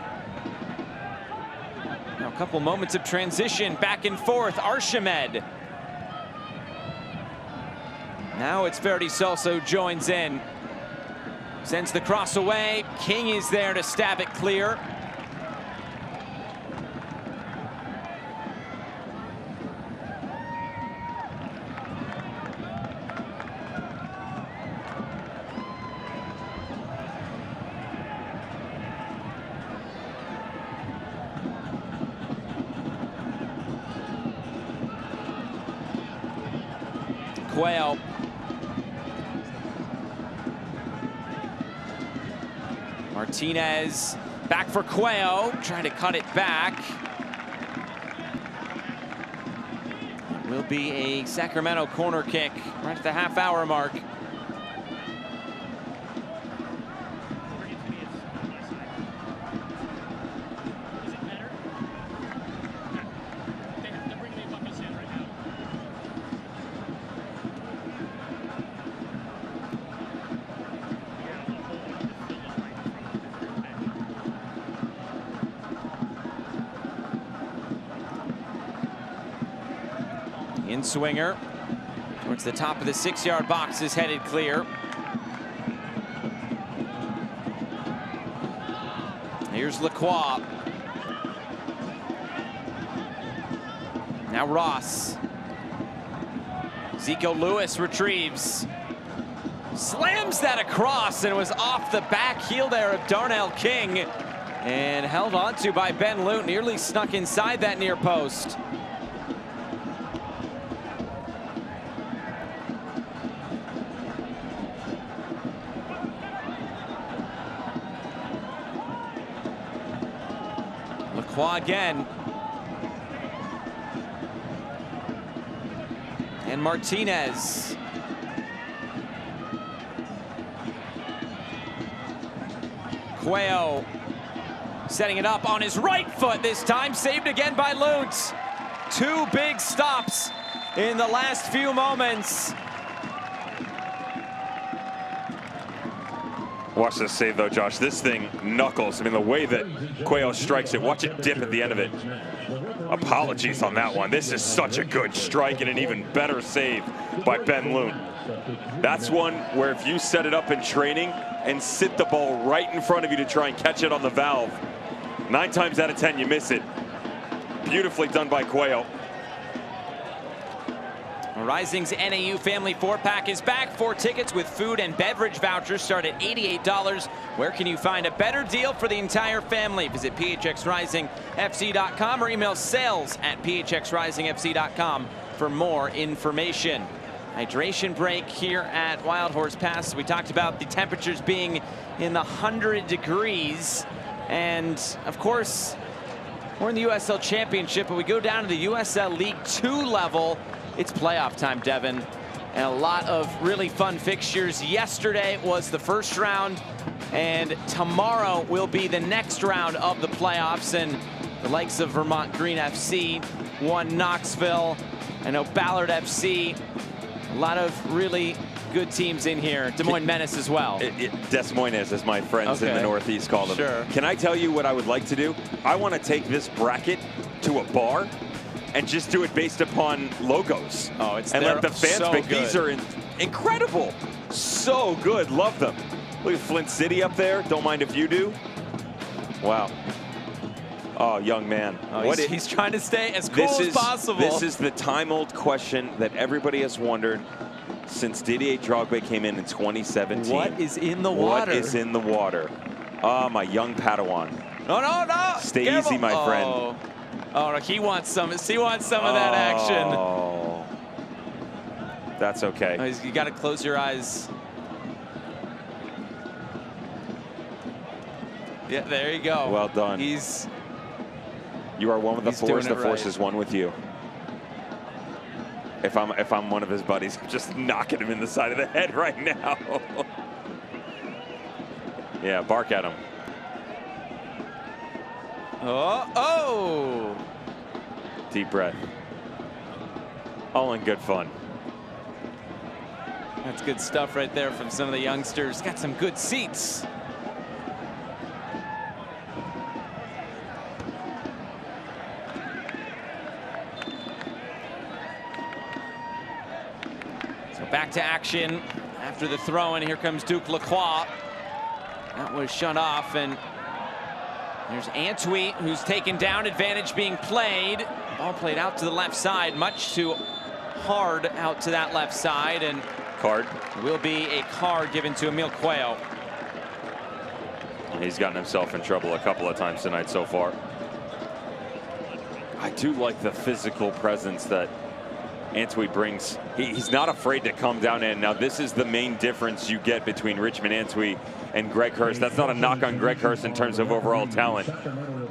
Now a couple moments of transition, back and forth. Archimed. Now it's Verdi Sosa who joins in. Sends the cross away. King is there to stab it clear. Cuello. Martinez back for Cuello, trying to cut it back. It will be a Sacramento corner kick right at the half-hour mark. In swinger towards the top of the 6-yard box is headed clear. Here's Lacroix. Now Ross. Zico Lewis retrieves. Slams that across and was off the back heel there of Darnell King. And held onto by Ben Lute, nearly snuck inside that near post. Lacroix again. And Martinez. Cuello setting it up on his right foot this time. Saved again by Lutz. Two big stops in the last few moments. Watch this save though, Josh. This thing knuckles. I mean, the way that Cuello strikes it, watch it dip at the end of it. Apologies on that one. This is such a good strike and an even better save by Ben Lute. That's one where if you set it up in training and sit the ball right in front of you to try and catch it on the valve, 9 times out of 10 you miss it. Beautifully done by Cuello. Rising's NAU Family 4-pack is back. 4 tickets with food and beverage vouchers start at $88. Where can you find a better deal for the entire family? Visit phxrisingfc.com or email sales@phxrisingfc.com for more information. Hydration break here at Wild Horse Pass. We talked about the temperatures being in the 100 degrees. And of course, we're in the USL Championship, but we go down to the USL League 2 level. It's playoff time, Devin, and a lot of really fun fixtures. Yesterday was the first round, and tomorrow will be the next round of the playoffs. And the likes of Vermont Green FC won Knoxville. I know Ballard FC, a lot of really good teams in here. Des Moines Menace as well. Des Moines, as my friends in the Northeast call them. Sure. Can I tell you what I would like to do? I want to take this bracket to a bar and just do it based upon logos. Oh, it's and let the fans so pick. good. These are incredible. So good. Love them. Look at Flint City up there. Don't mind if you do. Wow. Oh, young man. Oh, he's trying to stay as cool as possible. This is the time-old question that everybody has wondered since Didier Drogba came in 2017. What is in the water? What is in the water? Oh, my young Padawan. No, no, no. Stay Careful. easy, my friend. Oh, no, he wants some. He wants some of that action. Oh, that's okay. Oh, you got to close your eyes. Yeah, there you go. Well done. You are one with the force. The force is one with you. If I'm one of his buddies, I'm just knocking him in the side of the head right now. Yeah, bark at him. Oh! Deep breath. All in good fun. That's good stuff right there from some of the youngsters. Got some good seats. So back to action after the throw, and here comes Duke Lacroix. That was shut off, and there's Antwi, who's taken down. Advantage being played. Ball played out to the left side, much too hard out to that left side, and Card. will be a card given to Emil Cuello. He's gotten himself in trouble a couple of times tonight so far. I do like the physical presence that Antwi brings. He's not afraid to come down in. Now, this is the main difference you get between Richmond Antwi and Greg Hurst. That's not a knock on Greg Hurst in terms of overall talent.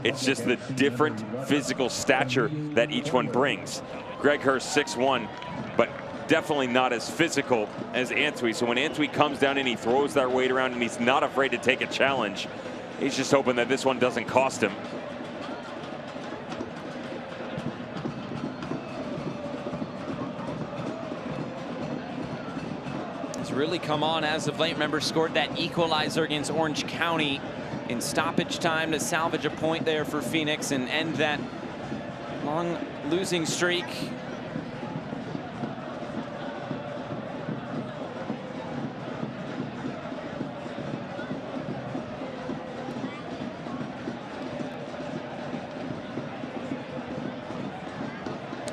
It's just the different physical stature that each one brings. Greg Hurst 6'1", but definitely not as physical as Antwi. So when Antwi comes down and he throws that weight around and he's not afraid to take a challenge, he's just hoping that this one doesn't cost him. He's really come on as of late. Remember, scored that equalizer against Orange County in stoppage time to salvage a point there for Phoenix and end that long losing streak.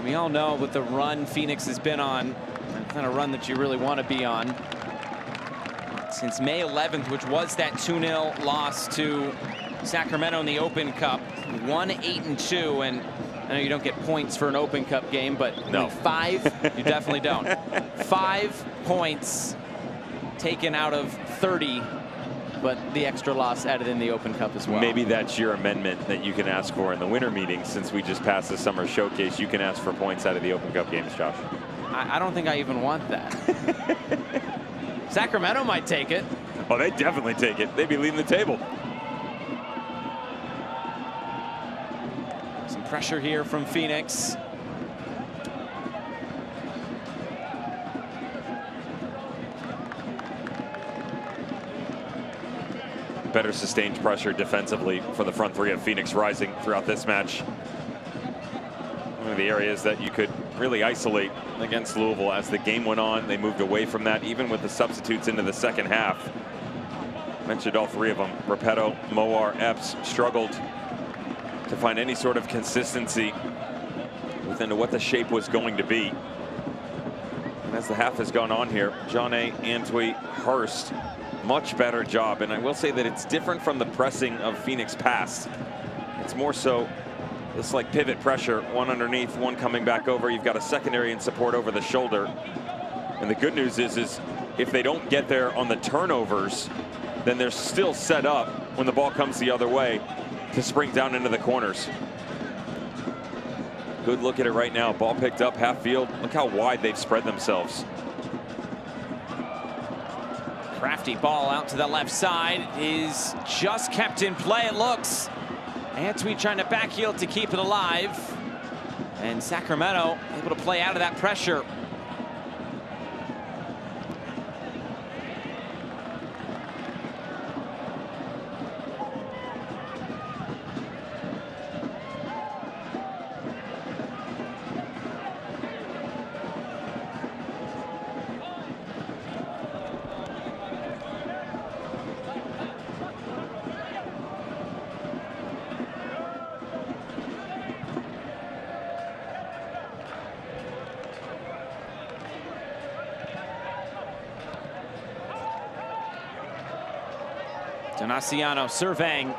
We all know with the run Phoenix has been on, the kind of run that you really want to be on. Since May 11th, which was that 2-0 loss to Sacramento in the Open Cup. 1-8-2, and I know you don't get points for an Open Cup game, but no. 5, you definitely don't. 5 points taken out of 30, but the extra loss added in the Open Cup as well. Maybe that's your amendment that you can ask for in the winter meeting. Since we just passed the summer showcase, you can ask for points out of the Open Cup games, Josh. I don't think I even want that. Sacramento might take it. Oh, they definitely take it. They'd be leading the table. Some pressure here from Phoenix. Better sustained pressure defensively for the front three of Phoenix Rising throughout this match. One of the areas that you could really isolate against Louisville. As the game went on, they moved away from that, even with the substitutes into the second half. Mentioned all three of them. Repetto, Moar, Epps struggled to find any sort of consistency within what the shape was going to be. And as the half has gone on here, John A. Antwi, Hurst, much better job. And I will say that it's different from the pressing of Phoenix past. It's more so this like pivot pressure, one underneath, one coming back over. You've got a secondary and support over the shoulder. And the good news is if they don't get there on the turnovers, then they're still set up when the ball comes the other way to spring down into the corners. Good look at it right now. Ball picked up half field. Look how wide they've spread themselves. Crafty ball out to the left side is just kept in play, it looks. Antwi trying to backheel to keep it alive. And Sacramento able to play out of that pressure. Donaciano surveying.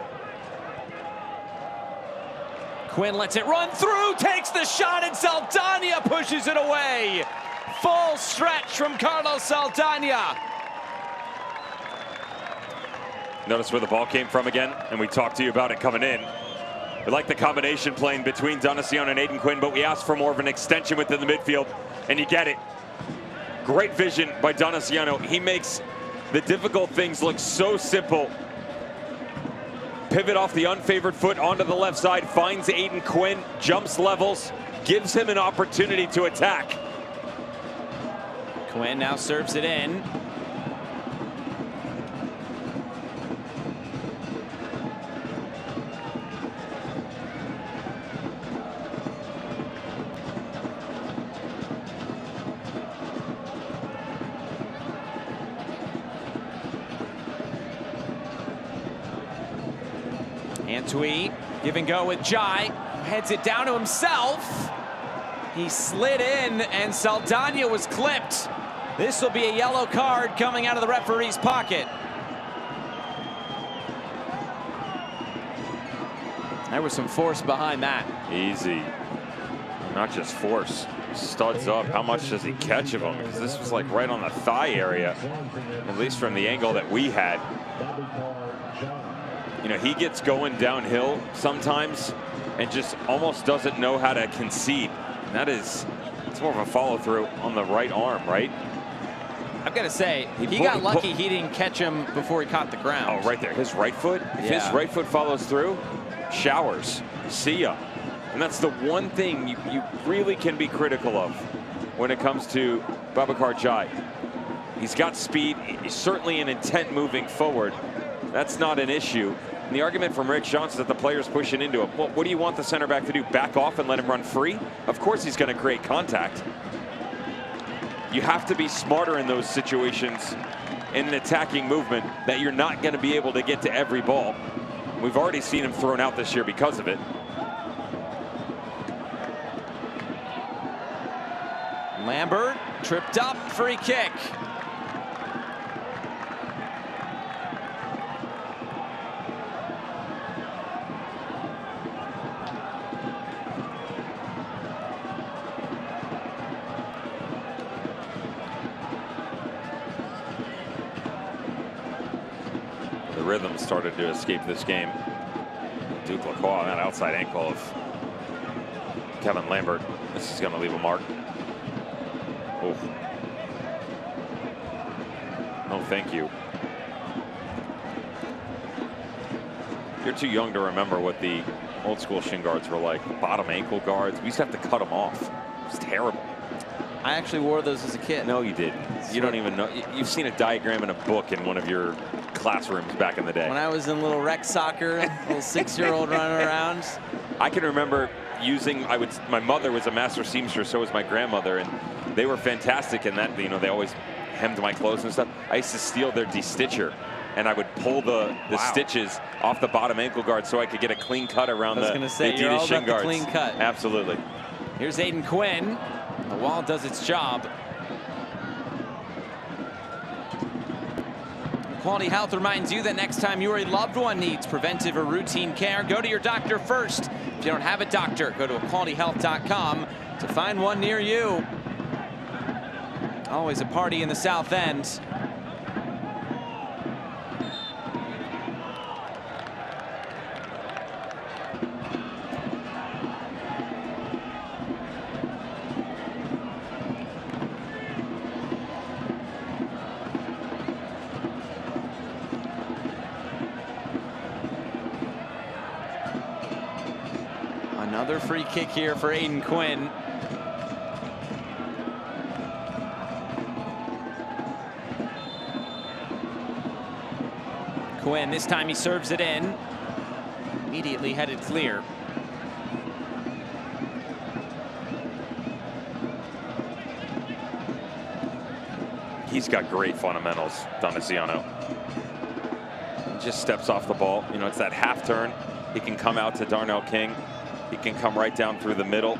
Quinn lets it run through, takes the shot, and Saldana pushes it away. Full stretch from Carlos Saldana. Notice where the ball came from again, and we talked to you about it coming in. We like the combination playing between Donaciano and Aiden Quinn, but we asked for more of an extension within the midfield, and you get it. Great vision by Donaciano. He makes the difficult things look so simple. pivot off the unfavored foot onto the left side, finds Aiden Quinn, jumps levels, gives him an opportunity to attack. Quinn now serves it in. Antwi, give and go with Jai, heads it down to himself. He slid in and Saldana was clipped. This will be a yellow card coming out of the referee's pocket. There was some force behind that. Easy. Not just force. Studs up. How much does he catch of him? Because this was like right on the thigh area, at least from the angle that we had. You know, he gets going downhill sometimes and just almost doesn't know how to concede. And that is, it's more of a follow through on the right arm, right? I've got to say, he got lucky he didn't catch him before he caught the ground. Oh, right there. His right foot. If his right foot follows through, showers. See ya. And that's the one thing you really can be critical of when it comes to Babacar Jai. He's got speed. He's certainly an intent moving forward. That's not an issue. And the argument from Rick Johnson is that the player's pushing into him. Well, what do you want the center back to do? Back off and let him run free? Of course he's going to create contact. You have to be smarter in those situations in an attacking movement that you're not going to be able to get to every ball. We've already seen him thrown out this year because of it. Lambert tripped up, free kick. Rhythm started to escape this game. Duke Lacroix on that outside ankle of Kevin Lambert. This is going to leave a mark. Oh. No, thank you. You're too young to remember what the old school shin guards were like. The bottom ankle guards. We used to have to cut them off. It was terrible. I actually wore those as a kid. No, you didn't. You don't even know. You've seen a diagram in a book in one of your classrooms back in the day. When I was in little rec soccer, little 6-year-old running around. I can remember using, my mother was a master seamstress, so was my grandmother, and they were fantastic in that, you know, they always hemmed my clothes and stuff. I used to steal their de-stitcher, and I would pull the stitches off the bottom ankle guard so I could get a clean cut around the Adidas shin guards. Clean cut. Absolutely. Here's Aiden Quinn. The wall does its job. Quality Health reminds you that next time your loved one needs preventive or routine care, go to your doctor first. If you don't have a doctor, go to equalityhealth.com to find one near you. Always a party in the South End. Another free kick here for Aiden Quinn. Quinn, this time he serves it in. Immediately headed clear. He's got great fundamentals, Doniciano. He just steps off the ball. You know, it's that half turn. He can come out to Darnell King. He can come right down through the middle.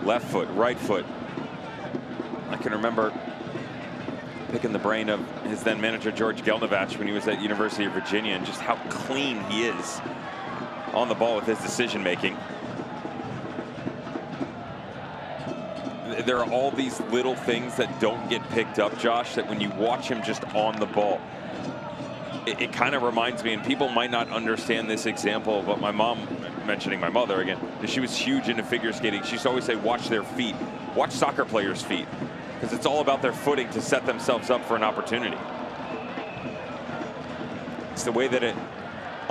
Left foot, right foot. I can remember picking the brain of his then manager, George Gelnovach, when he was at University of Virginia, and just how clean he is on the ball with his decision making. There are all these little things that don't get picked up, Josh, that when you watch him just on the ball, it kind of reminds me, and people might not understand this example, but my mom, mentioning my mother again, she was huge into figure skating. She used to always say, watch their feet, watch soccer players' feet, because it's all about their footing to set themselves up for an opportunity. It's the way that it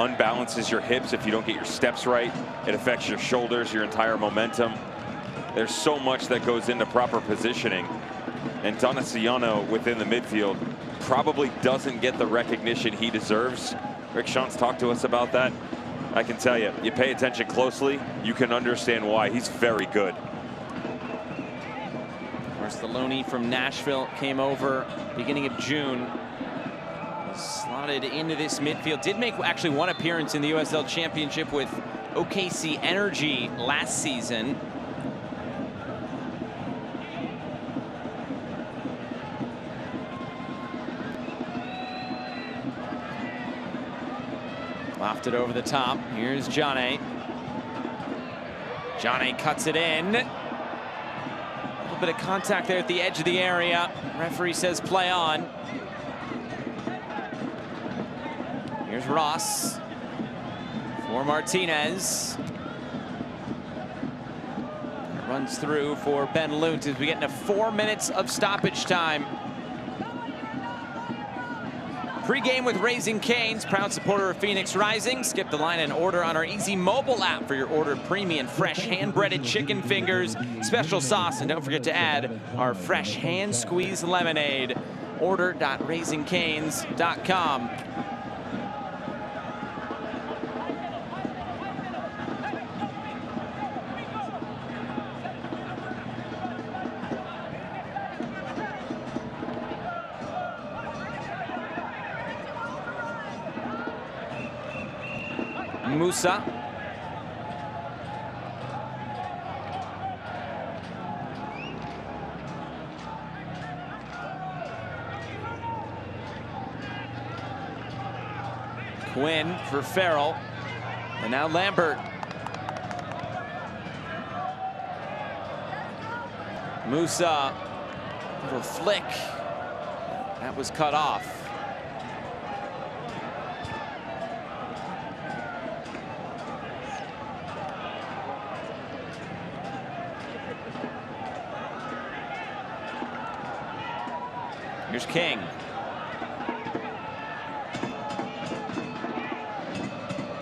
unbalances your hips if you don't get your steps right. It affects your shoulders, your entire momentum. There's so much that goes into proper positioning. And Donaciano within the midfield probably doesn't get the recognition he deserves. Rick Schantz talked to us about that. I can tell you, you pay attention closely, you can understand why. He's very good. Of course, the loanee from Nashville came over beginning of June. Slotted into this midfield. Did make actually one appearance in the USL Championship with OKC Energy last season. Lofted over the top. Here's Johnny. Johnny cuts it in. A little bit of contact there at the edge of the area. Referee says play on. Here's Ross for Martinez. Runs through for Ben Lunt as we get into 4 minutes of stoppage time. Pre-game with Raising Cane's, proud supporter of Phoenix Rising. Skip the line and order on our easy mobile app for your order of premium fresh hand-breaded chicken fingers, special sauce, and don't forget to add our fresh hand-squeezed lemonade. Order.raisingcanes.com. Musa. Quinn for Farrell. And now Lambert. Musa. Little flick. That was cut off. Here's King.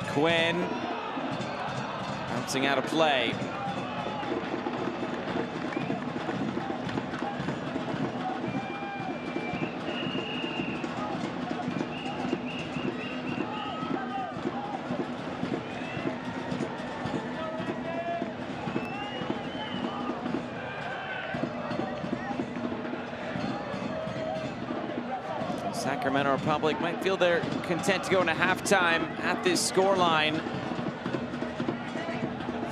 Quinn bouncing out of play. Sacramento Republic might feel they're content to go into halftime at this scoreline.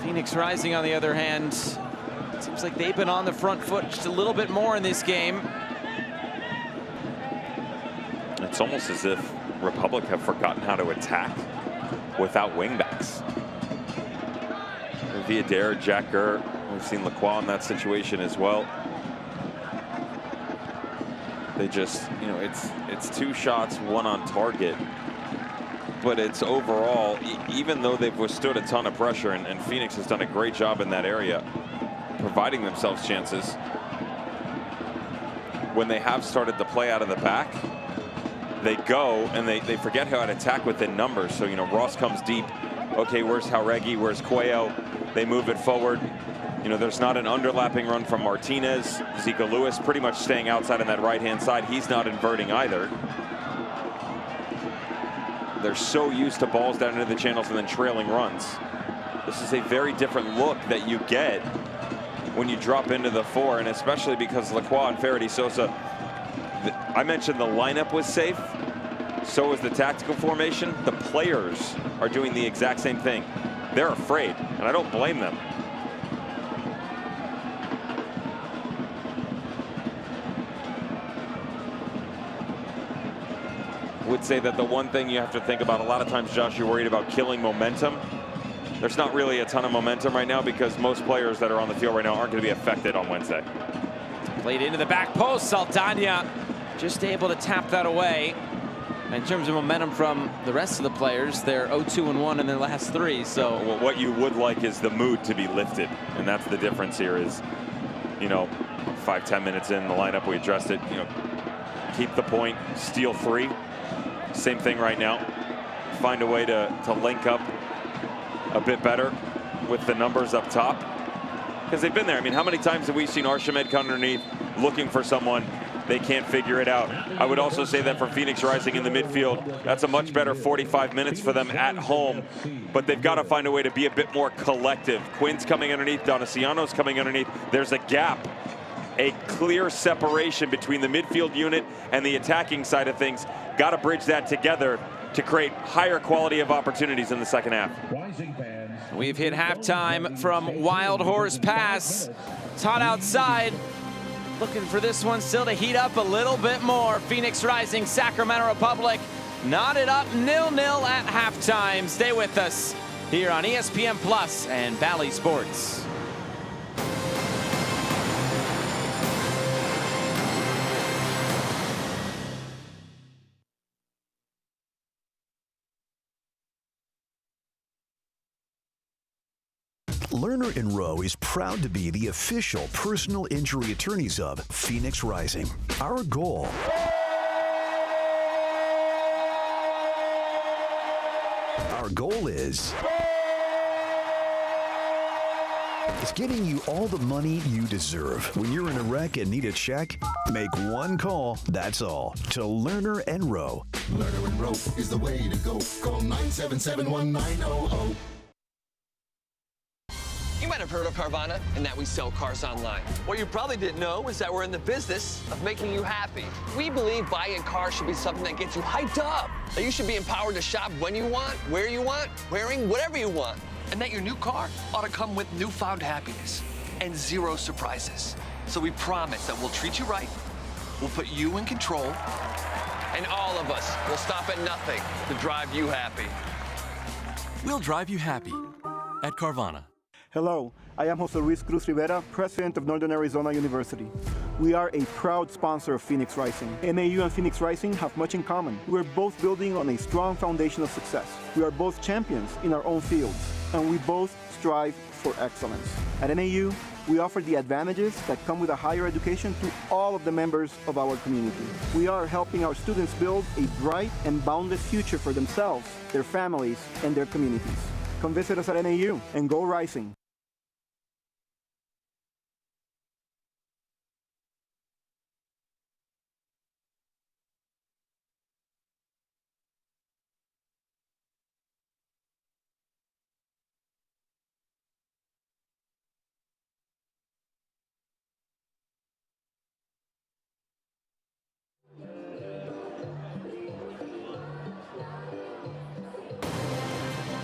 Phoenix Rising, on the other hand, it seems like they've been on the front foot just a little bit more in this game. It's almost as if Republic have forgotten how to attack without wingbacks. Villader, Jack Gurr, we've seen Lacroix in that situation as well. They just, you know, it's 2 shots, 1 on target. But it's overall, even though they've withstood a ton of pressure, and Phoenix has done a great job in that area, providing themselves chances, when they have started to play out of the back, they go and they forget how to attack within numbers. So, you know, Ross comes deep. Okay, where's Jauregui? Where's Cuello? They move it forward. You know, there's not an underlapping run from Martinez. Zico Lewis pretty much staying outside on that right-hand side. He's not inverting either. They're so used to balls down into the channels and then trailing runs. This is a very different look that you get when you drop into the 4, and especially because Lacroix and Faraday Sosa, I mentioned the lineup was safe. So is the tactical formation. The players are doing the exact same thing. They're afraid, and I don't blame them. Would say that the one thing you have to think about, a lot of times, Josh, you're worried about killing momentum. There's not really a ton of momentum right now because most players that are on the field right now aren't going to be affected on Wednesday. Played into the back post. Saldana just able to tap that away. In terms of momentum from the rest of the players, they're 0-2-1 in their last 3. So well, what you would like is the mood to be lifted, and that's the difference here. Is, you know, 5-10 minutes in the lineup, we addressed it. You know, keep the point, steal 3. Same thing right now. find a way to link up a bit better with the numbers up top, because they've been there. I mean, how many times have we seen Archimed come underneath looking for someone? They can't figure it out. I would also say that for Phoenix Rising in the midfield, that's a much better 45 minutes for them at home, but they've got to find a way to be a bit more collective. Quinn's coming underneath, Donasiano's coming underneath. There's a gap, a clear separation between the midfield unit and the attacking side of things. Got to bridge that together to create higher quality of opportunities in the second half. We've hit halftime from Wild Horse Pass. It's hot outside. Looking for this one still to heat up a little bit more. Phoenix Rising, Sacramento Republic knotted up 0-0 at halftime. Stay with us here on ESPN Plus and Bally Sports. Lerner & Rowe is proud to be the official personal injury attorneys of Phoenix Rising. Our goal is getting you all the money you deserve. When you're in a wreck and need a check, make one call, that's all, to Lerner & Rowe. Lerner & Rowe is the way to go. Call 977-1900. You might have heard of Carvana and that we sell cars online. What you probably didn't know is that we're in the business of making you happy. We believe buying cars should be something that gets you hyped up. That you should be empowered to shop when you want, where you want, wearing whatever you want. And that your new car ought to come with newfound happiness and zero surprises. So we promise that we'll treat you right, we'll put you in control, and all of us will stop at nothing to drive you happy. We'll drive you happy at Carvana. Hello, I am Jose Luis Cruz Rivera, president of Northern Arizona University. We are a proud sponsor of Phoenix Rising. NAU and Phoenix Rising have much in common. We're both building on a strong foundation of success. We are both champions in our own fields, and we both strive for excellence. At NAU, we offer the advantages that come with a higher education to all of the members of our community. We are helping our students build a bright and boundless future for themselves, their families, and their communities. Come visit us at NAU and go Rising.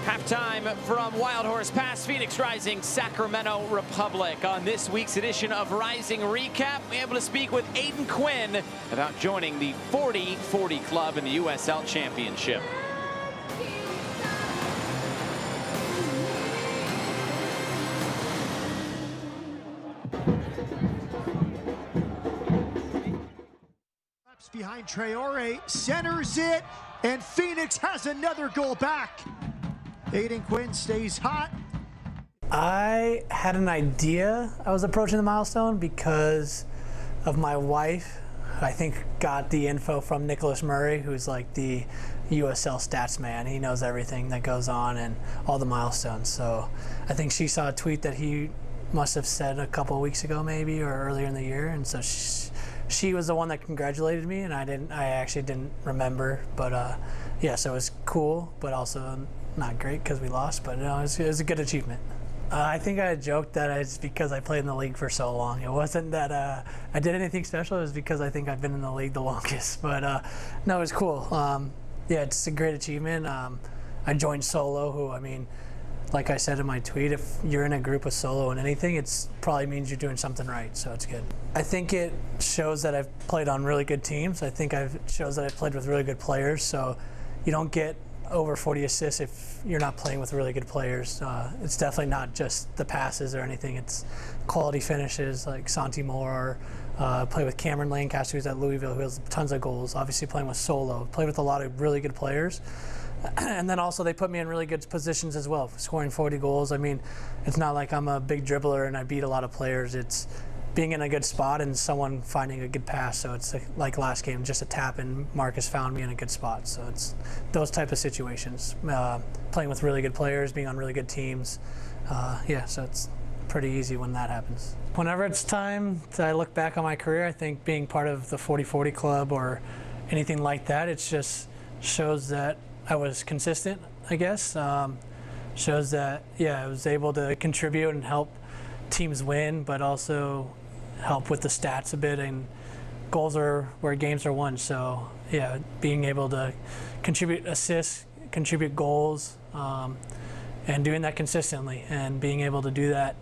Halftime from Wild Horse Pass, Phoenix Rising, Sacramento Republic. On this week's edition of Rising Recap, we're able to speak with Aiden Quinn about joining the 40-40 club in the USL Championship. Behind Traore, centers it, and Phoenix has another goal back. Aiden Quinn stays hot. I had an idea I was approaching the milestone because of my wife. I think got the info from Nicholas Murray, who's like the USL stats man. He knows everything that goes on and all the milestones. So I think she saw a tweet that he must have said a couple of weeks ago maybe, or earlier in the year, and so she was the one that congratulated me, and I actually didn't remember, but yeah, so it was cool, but also not great because we lost, but no, it was a good achievement. I think I joked that it's because I played in the league for so long. It wasn't that I did anything special. It was because I think I've been in the league the longest. But no, it was cool. Yeah, it's a great achievement. I joined Solo, who, I mean, like I said in my tweet, if you're in a group with Solo and anything, it probably means you're doing something right, so it's good. I think it shows that I've played on really good teams. I think it shows that I've played with really good players, so you don't get over 40 assists if you're not playing with really good players. It's definitely not just the passes or anything. It's quality finishes like Santi Moore, play with Cameron Lancaster, who's at Louisville, who has tons of goals. Obviously playing with Solo, played with a lot of really good players. And then also they put me in really good positions as well, scoring 40 goals. I mean, it's not like I'm a big dribbler and I beat a lot of players. It's being in a good spot and someone finding a good pass. So it's like last game, just a tap and Marcus found me in a good spot. So it's those type of situations. Playing with really good players, being on really good teams. Yeah, so it's pretty easy when that happens. Whenever it's time that I look back on my career, I think being part of the 40-40 club or anything like that, it just shows that I was consistent, I guess. Shows that, yeah, I was able to contribute and help teams win, but also help with the stats a bit, and goals are where games are won. So yeah, being able to contribute assists, contribute goals, and doing that consistently, and being able to do that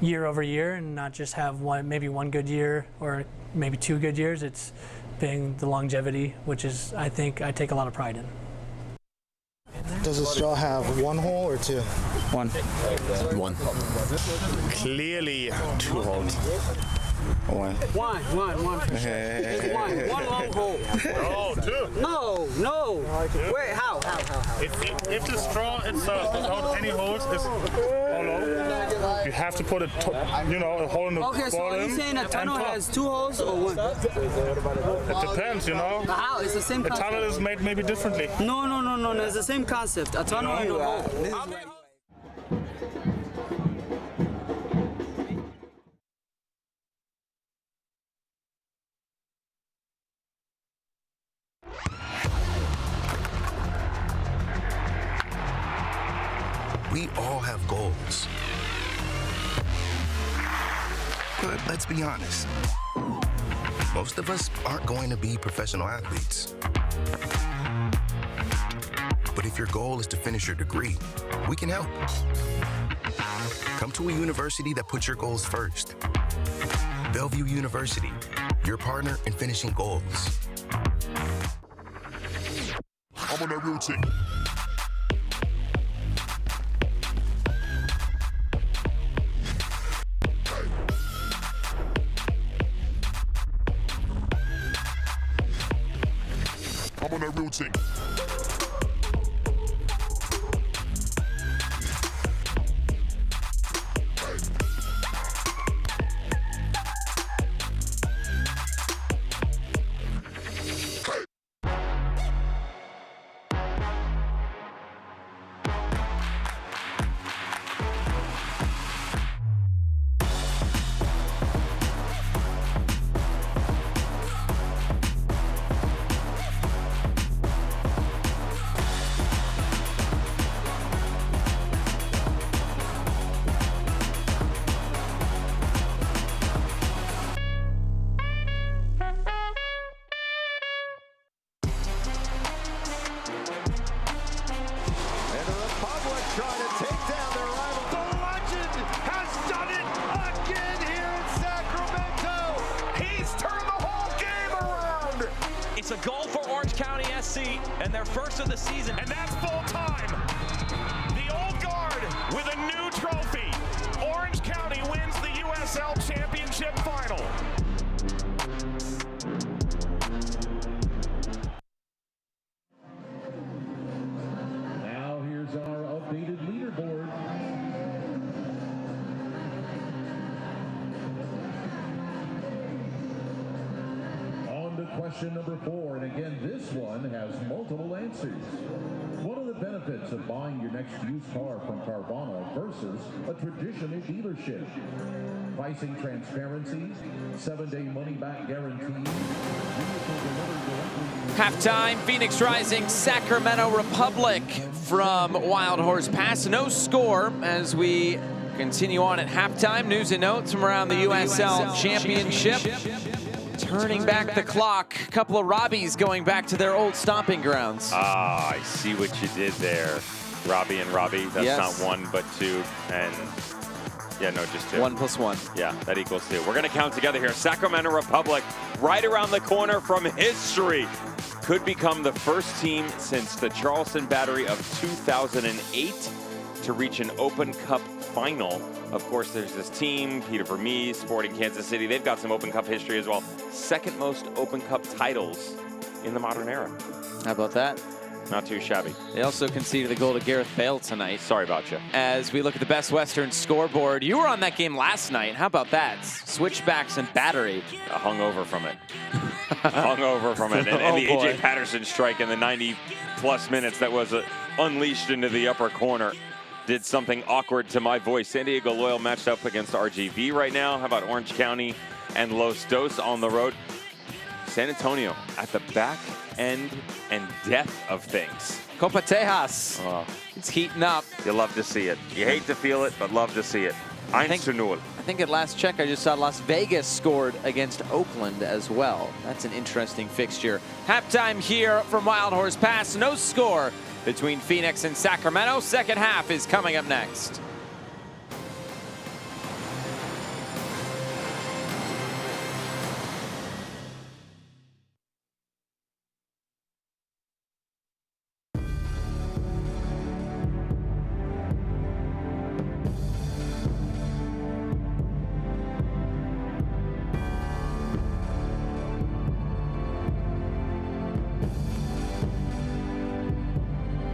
year over year and not just have maybe one good year or maybe 2 good years. It's being the longevity, which is, I think, I take a lot of pride in. Does the straw have 1 hole or 2? 1. 1. Clearly 2 holes. 1. 1. Just one long hole. Oh, 2. No. Wait, how? If the straw is without any holes is hollow, you have to put a hole in the bottom. Okay, so are you saying a tunnel has 2 holes or 1? It depends, How? It's the same The concept. tunnel is made maybe differently. No. It's the same concept. A tunnel and a hole. We all have goals. But let's be honest. Most of us aren't going to be professional athletes. But if your goal is to finish your degree, we can help. Come to a university that puts your goals first. Bellevue University, your partner in finishing goals. I'm on that routine. I'm on that routine. It's a goal for Orange County SC and their first of the season. And that's full time. The old guard with a new trophy. Orange County wins the USL Championship final. Now here's our updated leaderboard. Question number 4, and again, this one has multiple answers. What are the benefits of buying your next used car from Carvana versus a traditional dealership? Pricing transparency, 7-day money-back guarantee. Halftime, Phoenix Rising, Sacramento Republic from Wild Horse Pass. No score as we continue on at halftime. News and notes from around the USL Championship. Turning back the clock, a couple of Robbies going back to their old stomping grounds. Ah, I see what you did there. Robbie and Robbie, that's Yes. not 1 but 2, and yeah, no, just 2. 1 + 1. Yeah, that equals 2. We're gonna count together here. Sacramento Republic, right around the corner from history. Could become the first team since the Charleston Battery of 2008 to reach an Open Cup final. Of course, there's this team, Peter Vermees, Sporting Kansas City. They've got some Open Cup history as well. Second most Open Cup titles in the modern era. How about that? Not too shabby. They also conceded the goal to Gareth Bale tonight. Sorry about you. As we look at the Best Western scoreboard, you were on that game last night. How about that? Switchbacks and battery. Hung over from it. Hung over from it. And the boy. A.J. Patterson strike in the 90-plus minutes that was unleashed into the upper corner did something awkward to my voice. San Diego Loyal matched up against RGV right now. How about Orange County and Los Dos on the road? San Antonio at the back end and depth of things. Copa Tejas. Oh, It's heating up. you love to see it. You hate to feel it, but love to see it. I think at last check, I just saw Las Vegas scored against Oakland as well. That's an interesting fixture. Halftime here from Wild Horse Pass. No score between Phoenix and Sacramento. Second half is coming up next.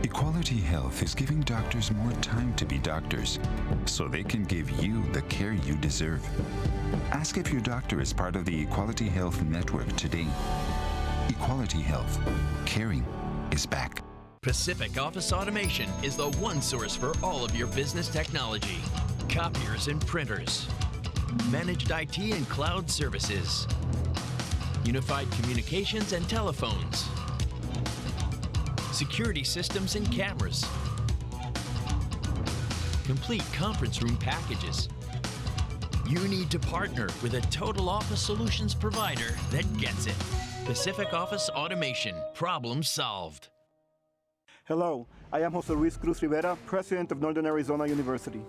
Equality Health is giving doctors more time to be doctors, so they can give you the care you deserve. Ask if your doctor is part of the Equality Health Network today. Equality Health. Caring is back. Pacific Office Automation is the one source for all of your business technology. Copiers and printers. Managed IT and cloud services. Unified communications and telephones. Security systems and cameras. Complete conference room packages. You need to partner with a total office solutions provider that gets it. Pacific Office Automation. Problem solved. Hello, I am Jose Luis Cruz Rivera, President of Northern Arizona University.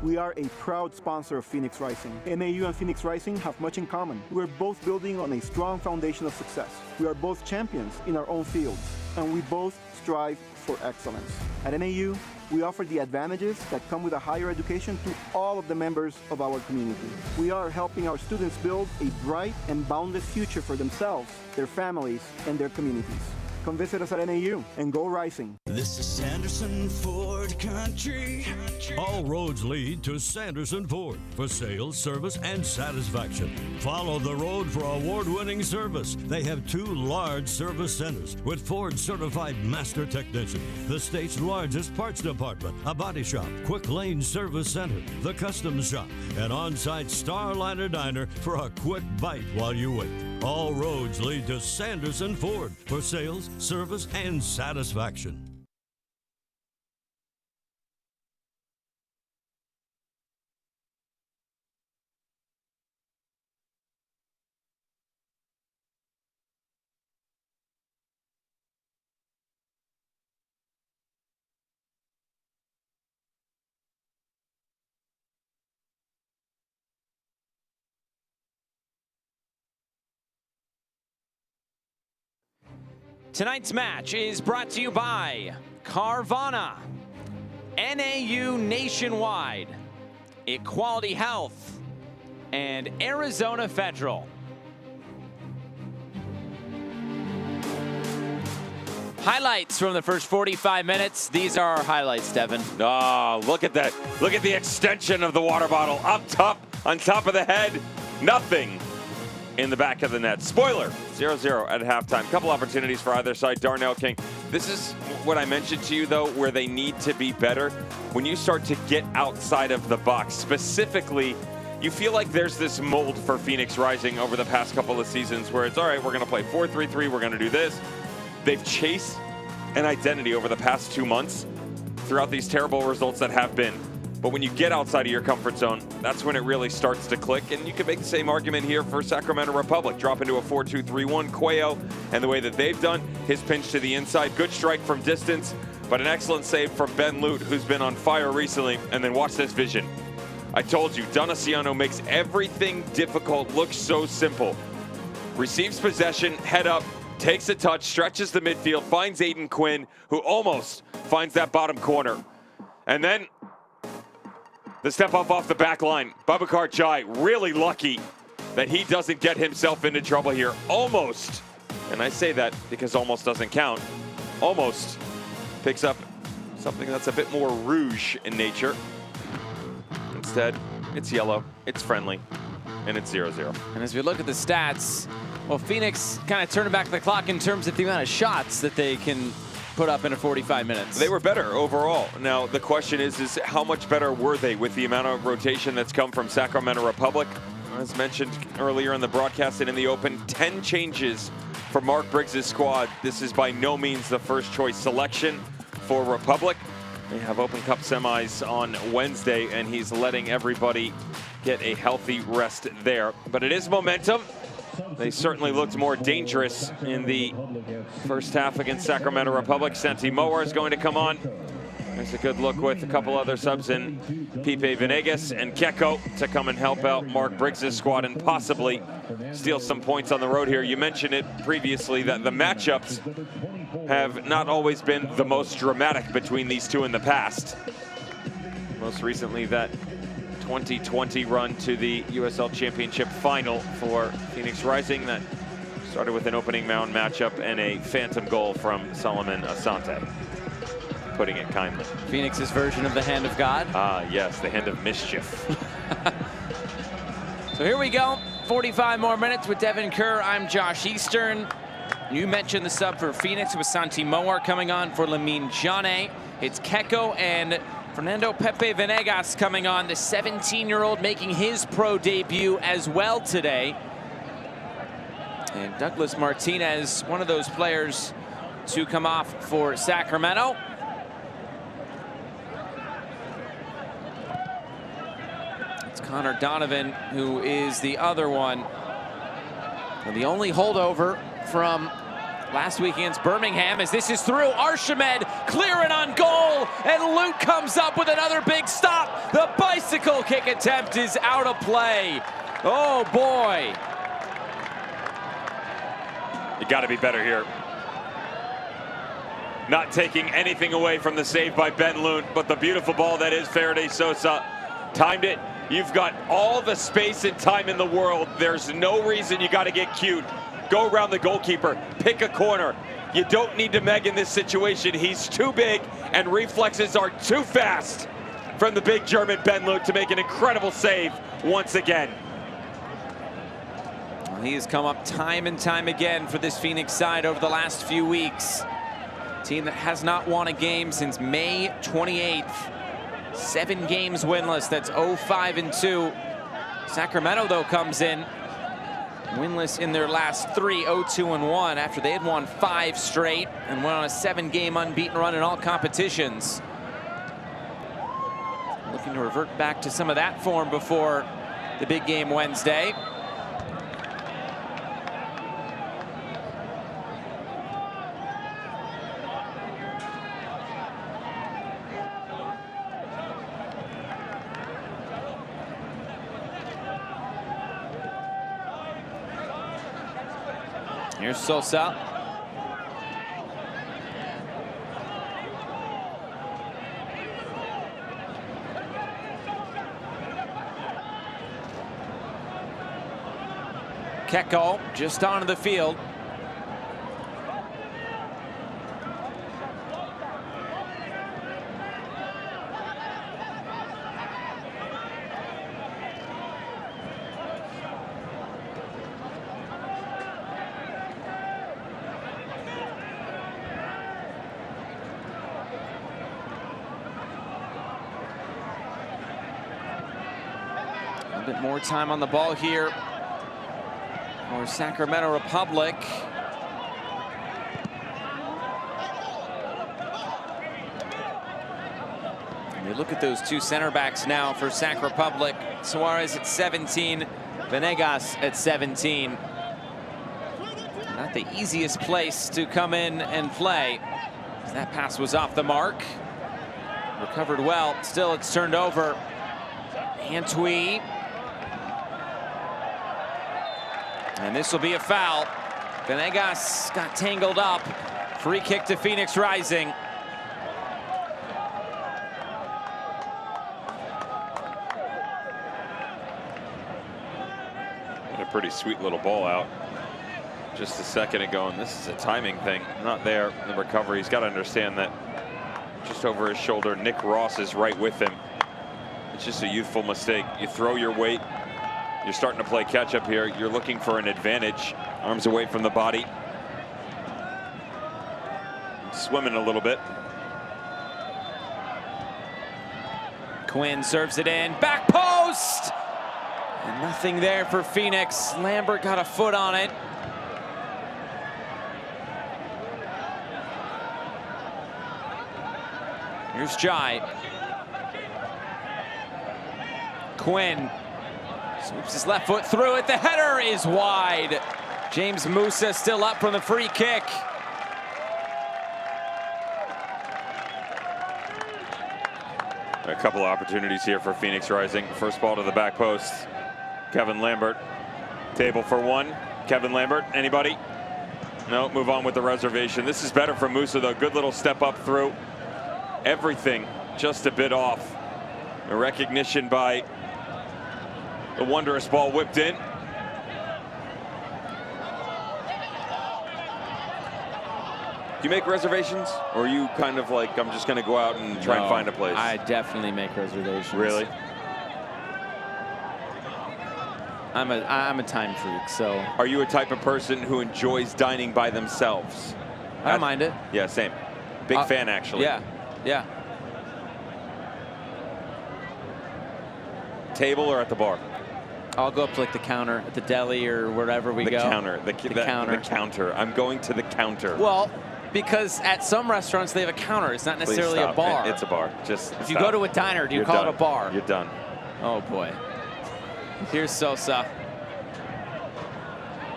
We are a proud sponsor of Phoenix Rising. NAU and Phoenix Rising have much in common. We're both building on a strong foundation of success. We are both champions in our own fields, and we both strive for excellence. At NAU, we offer the advantages that come with a higher education to all of the members of our community. We are helping our students build a bright and boundless future for themselves, their families, and their communities. Come visit us at NAU and go Rising. This is Sanderson Ford Country. All roads lead to Sanderson Ford for sales, service, and satisfaction. Follow the road for award-winning service. They have 2 large service centers with Ford-certified master technician, the state's largest parts department, a body shop, quick lane service center, the customs shop, an on-site Starliner diner for a quick bite while you wait. All roads lead to Sanderson Ford for sales, service, and satisfaction. Tonight's match is brought to you by Carvana, NAU Nationwide, Equality Health, and Arizona Federal. Highlights from the first 45 minutes. These are our highlights, Devin. Oh, look at that. Look at the extension of the water bottle up top, on top of the head. Nothing in the back of the net. Spoiler, 0-0 at halftime. Couple opportunities for either side. Darnell King. This is what I mentioned to you, though, where they need to be better. When you start to get outside of the box, specifically, you feel like there's this mold for Phoenix Rising over the past couple of seasons where it's, all right, we're going to play 4-3-3, we're going to do this. They've chased an identity over the past 2 months throughout these terrible results that have been. But when you get outside of your comfort zone, that's when it really starts to click. And you can make the same argument here for Sacramento Republic. Drop into a 4-2-3-1. Cuello, and the way that they've done, his pinch to the inside. Good strike from distance, but an excellent save from Ben Lute, who's been on fire recently. And then watch this vision. I told you, Donaciano makes everything difficult look so simple. Receives possession, head up, takes a touch, stretches the midfield, finds Aiden Quinn, who almost finds that bottom corner. And then the step up off the back line. Babacar Jai, really lucky that he doesn't get himself into trouble here. Almost, and I say that because almost doesn't count, almost picks up something that's a bit more rouge in nature. Instead, it's yellow, it's friendly, and it's 0-0. And as we look at the stats, well, Phoenix kind of turning back the clock in terms of the amount of shots that they can put up in a 45 minutes. They were better overall. Now, the question is how much better were they with the amount of rotation that's come from Sacramento Republic? As mentioned earlier in the broadcast and in the open, 10 changes for Mark Briggs' squad. This is by no means the first choice selection for Republic. They have Open Cup semis on Wednesday, and he's letting everybody get a healthy rest there. But it is momentum. They certainly looked more dangerous in the first half against Sacramento Republic. Santi Moar is going to come on. There's a good look with a couple other subs in Pipe Venegas and Keko to come and help out Mark Briggs' squad and possibly steal some points on the road here. You mentioned it previously that the matchups have not always been the most dramatic between these two in the past. Most recently, that 2020 run to the USL Championship final for Phoenix Rising that started with an opening mound matchup and a phantom goal from Solomon Asante, putting it kindly. Phoenix's version of the hand of God. Ah, yes, the hand of mischief. So here we go, 45 more minutes with Devin Kerr. I'm Josh Eastern. You mentioned the sub for Phoenix with Santi Moar coming on for Lamine Jane. It's Keko and Fernando Pepe Venegas coming on, the 17-year-old making his pro debut as well today. And Douglas Martinez, one of those players to come off for Sacramento. It's Connor Donovan who is the other one. And the only holdover from last week against Birmingham as this is through. Archimed clearing on goal, and Luke comes up with another big stop. The bicycle kick attempt is out of play. Oh boy. You got to be better here. Not taking anything away from the save by Ben Lunt, but the beautiful ball that is Faraday Sosa. Timed it. You've got all the space and time in the world. There's no reason you got to get cute. Go around the goalkeeper, pick a corner. You don't need to Meg in this situation. He's too big, and reflexes are too fast from the big German Ben Lunt to make an incredible save once again. Well, he has come up time and time again for this Phoenix side over the last few weeks. Team that has not won a game since May 28th. 7 games winless, that's 0-5-2. Sacramento, though, comes in winless in their last 3, 0-2-1, after they had won 5 straight and went on a 7-game unbeaten run in all competitions. Looking to revert back to some of that form before the big game Wednesday. Here's Sosa. Keko just onto the field. A bit more time on the ball here for Sacramento Republic. And you look at those two center backs now for Sac Republic. Suarez at 17, Venegas at 17. Not the easiest place to come in and play. That pass was off the mark. Recovered well. Still, it's turned over. Antwi. And this will be a foul. Venegas got tangled up. Free kick to Phoenix Rising. And a pretty sweet little ball out just a second ago, and this is a timing thing. Not there in the recovery. He's got to understand that just over his shoulder. Nick Ross is right with him. It's just a youthful mistake. You throw your weight. You're starting to play catch up here. You're looking for an advantage. Arms away from the body. Swimming a little bit. Quinn serves it in, back post! And nothing there for Phoenix. Lambert got a foot on it. Here's Jai. Quinn swoops his left foot through it. The header is wide. James Musa still up from the free kick. A couple of opportunities here for Phoenix Rising. First ball to the back post. Kevin Lambert. Table for one. Kevin Lambert, anybody? No, move on with the reservation. This is better for Musa though. Good little step up through. Everything just a bit off. A recognition by the wondrous ball whipped in. Do you make reservations? Or are you kind of like, I'm just going to go out and try and find a place? I definitely make reservations. Really? I'm a time freak, so. Are you a type of person who enjoys dining by themselves? I don't mind it. Yeah, same. Big fan, actually. Yeah, yeah. Table or at the bar? I'll go up to like the counter at the deli or wherever we go. The counter. The counter. The counter. I'm going to the counter. Well, because at some restaurants they have a counter. It's not necessarily a bar. It's a bar. Just if you go to a diner, do you call it a bar? You're done. Oh boy. Here's Sosa.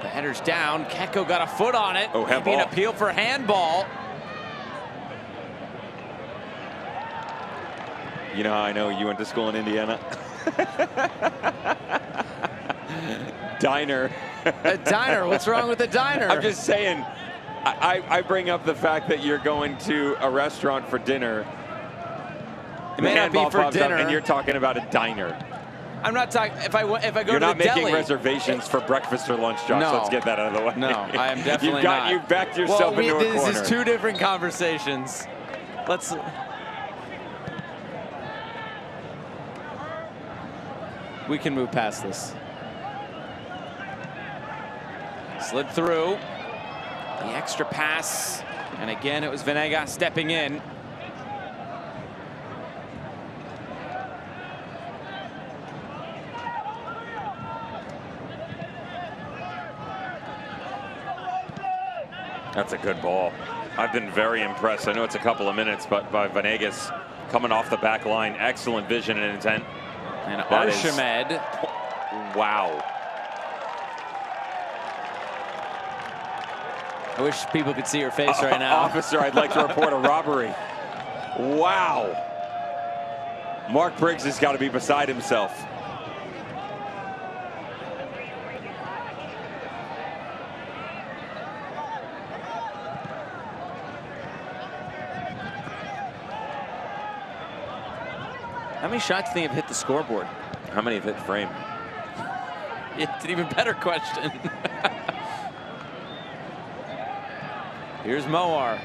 The header's down. Keko got a foot on it. Oh, handball. Maybe an appeal for handball. You know how I know you went to school in Indiana? Diner. A diner? What's wrong with a diner? I'm just saying, I bring up the fact that you're going to a restaurant for dinner. It may not be for dinner. And you're talking about a diner. I'm not talking, if I go to the deli. You're not making reservations for breakfast or lunch, Josh. No. Let's get that out of the way. No, I am definitely not. You've backed yourself into a corner. This is two different conversations. Let's. We can move past this. Slid through. The extra pass. And again, it was Venegas stepping in. That's a good ball. I've been very impressed. I know it's a couple of minutes, but by Venegas coming off the back line. Excellent vision and intent. And Archimed. Wow. I wish people could see your face right now. Officer, I'd like to report a robbery. Wow. Mark Briggs has got to be beside himself. How many shots do you think have hit the scoreboard? How many have hit frame? It's an even better question. Here's Moar.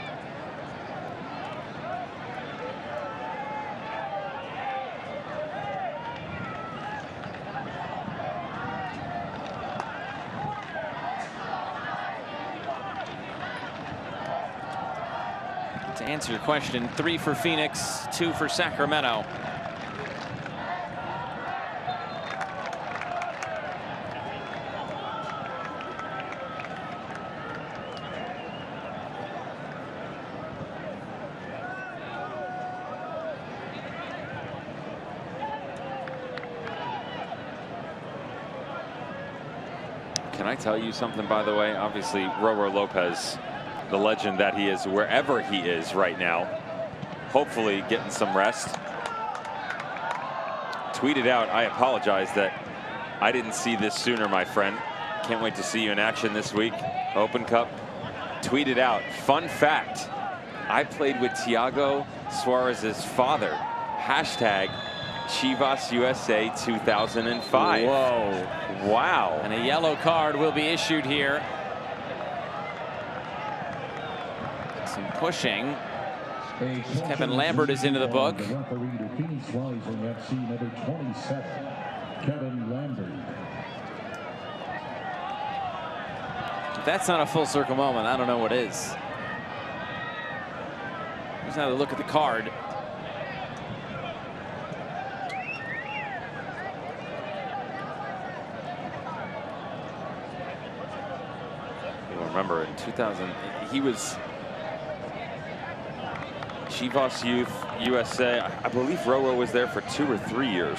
To answer your question, 3 for Phoenix, 2 for Sacramento. Can I tell you something, by the way? Obviously, Roro Lopez, the legend that he is, wherever he is right now, hopefully getting some rest. Tweeted out, I apologize that I didn't see this sooner, my friend. Can't wait to see you in action this week. Open Cup. Tweeted out, fun fact, I played with Thiago Suarez's father. Hashtag Chivas USA 2005. Whoa. Wow. And a yellow card will be issued here. Some pushing. Kevin Lambert is into the book. The referee to Phoenix Rising FC number 27, Kevin Lambert. If that's not a full circle moment, I don't know what is. Here's another look at the card. You'll remember in 2000, he was Chivas Youth, USA. I believe Roro was there for 2 or 3 years.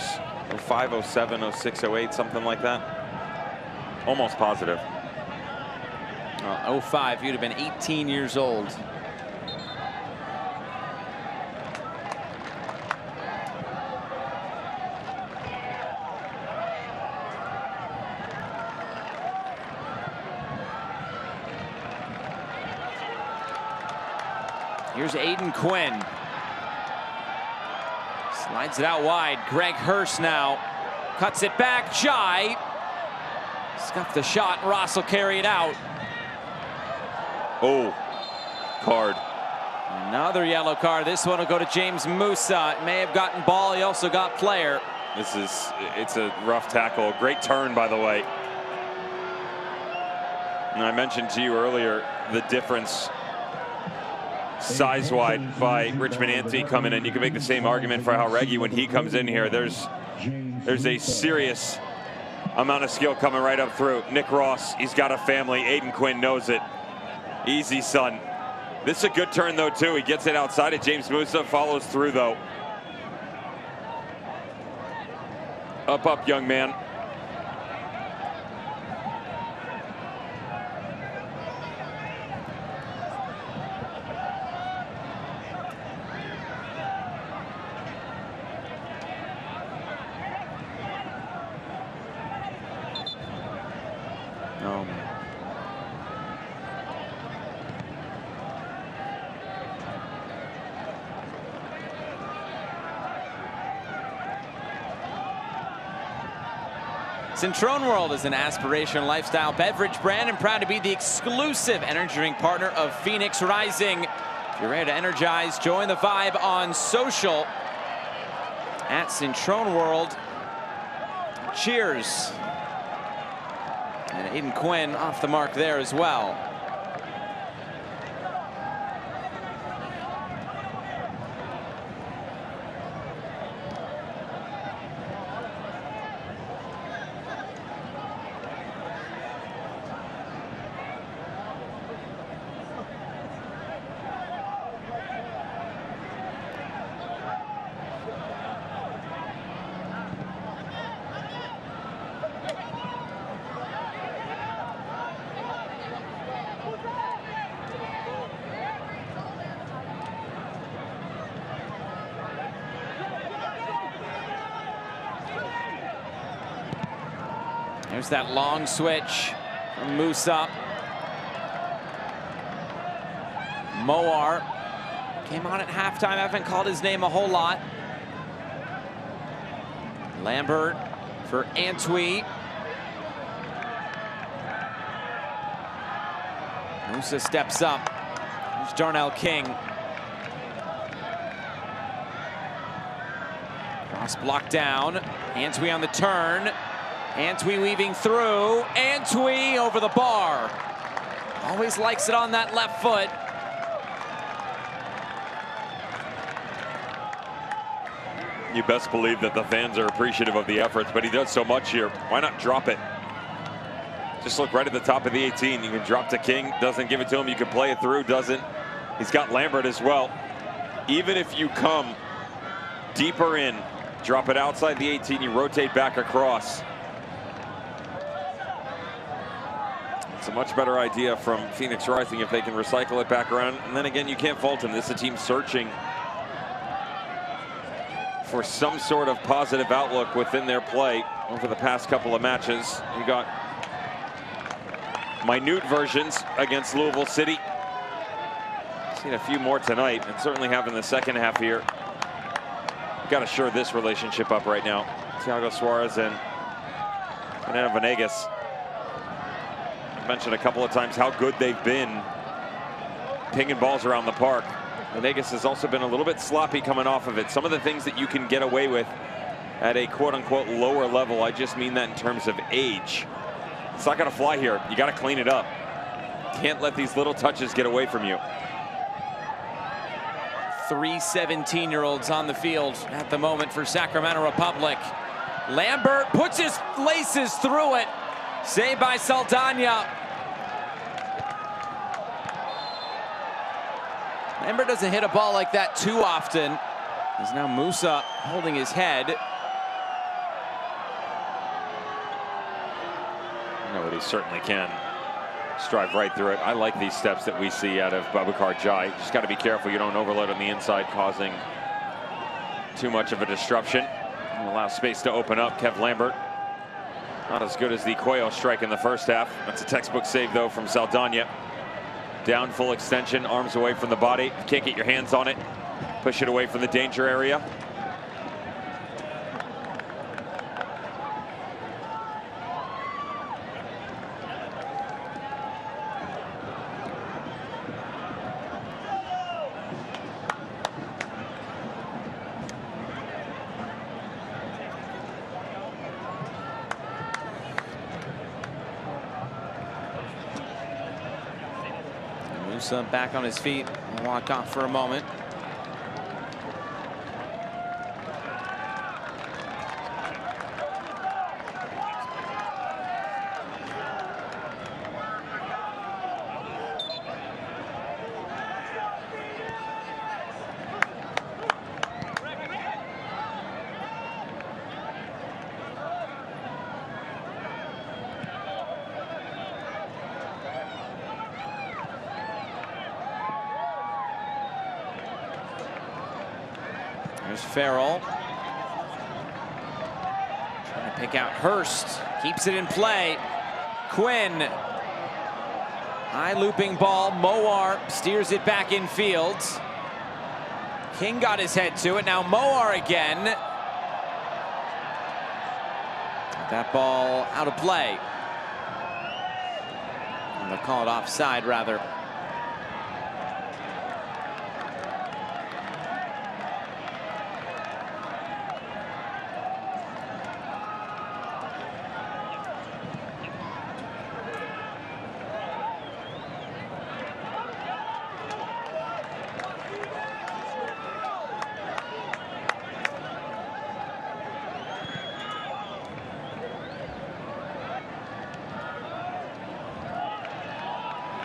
05, 07, 06, 08, something like that. Almost positive. 05, you'd have been 18 years old. Here's Aiden Quinn. Slides it out wide. Greg Hurst now cuts it back. Jai scuffed the shot. Ross will carry it out. Oh, card. Another yellow card. This one will go to James Musa. May have gotten ball. He also got player. It's a rough tackle. Great turn, by the way. And I mentioned to you earlier the difference size-wide by Richmond Anthony coming in. You can make the same argument for Jauregui when he comes in here. There's a serious amount of skill coming right up through. Nick Ross, he's got a family. Aiden Quinn knows it. Easy, son. This is a good turn, though, too. He gets it outside of James Musa, follows through, though. Up, young man. Oh, man. Centrone World is an aspirational lifestyle beverage brand and proud to be the exclusive energy drink partner of Phoenix Rising. If you're ready to energize, join the vibe on social at Centrone World. Cheers. And Aiden Quinn off the mark there as well. There's that long switch from Musa. Moar came on at halftime. I haven't called his name a whole lot. Lambert for Antwi. Musa steps up. There's Darnell King. Cross blocked down. Antwi on the turn. Antwi weaving through. Antwi over the bar. Always likes it on that left foot. You best believe that the fans are appreciative of the efforts, but he does so much here. Why not drop it? Just look right at the top of the 18. You can drop to King, doesn't give it to him. You can play it through, doesn't. He's got Lambert as well. Even if you come deeper in, drop it outside the 18, you rotate back across. It's a much better idea from Phoenix Rising if they can recycle it back around. And then again, you can't fault him. This is a team searching for some sort of positive outlook within their play over the past couple of matches. You got minute versions against Louisville City. Seen a few more tonight, and certainly have in the second half here. Got to shore this relationship up right now. Thiago Suarez and Fernando Venegas. I mentioned a couple of times how good they've been pinging balls around the park. Venegas has also been a little bit sloppy coming off of it. Some of the things that you can get away with at a quote-unquote lower level, I just mean that in terms of age. It's not going to fly here. You got to clean it up. Can't let these little touches get away from you. 3 17-year-olds on the field at the moment for Sacramento Republic. Lambert puts his laces through it. Saved by Saldana. Lambert doesn't hit a ball like that too often. There's now Musa holding his head. You know what, he certainly can strive right through it. I like these steps that we see out of Babukar Jai. Just got to be careful you don't overload on the inside, causing too much of a disruption. And allow space to open up. Kev Lambert, not as good as the Cuello strike in the first half. That's a textbook save, though, from Saldana. Down, full extension, arms away from the body. Can't get your hands on it. Push it away from the danger area. Musa back on his feet, walked off for a moment. There's Farrell. Trying to pick out Hurst. Keeps it in play. Quinn. High looping ball. Moar steers it back in field. King got his head to it. Now Moar again. That ball out of play. And they'll call it offside, rather.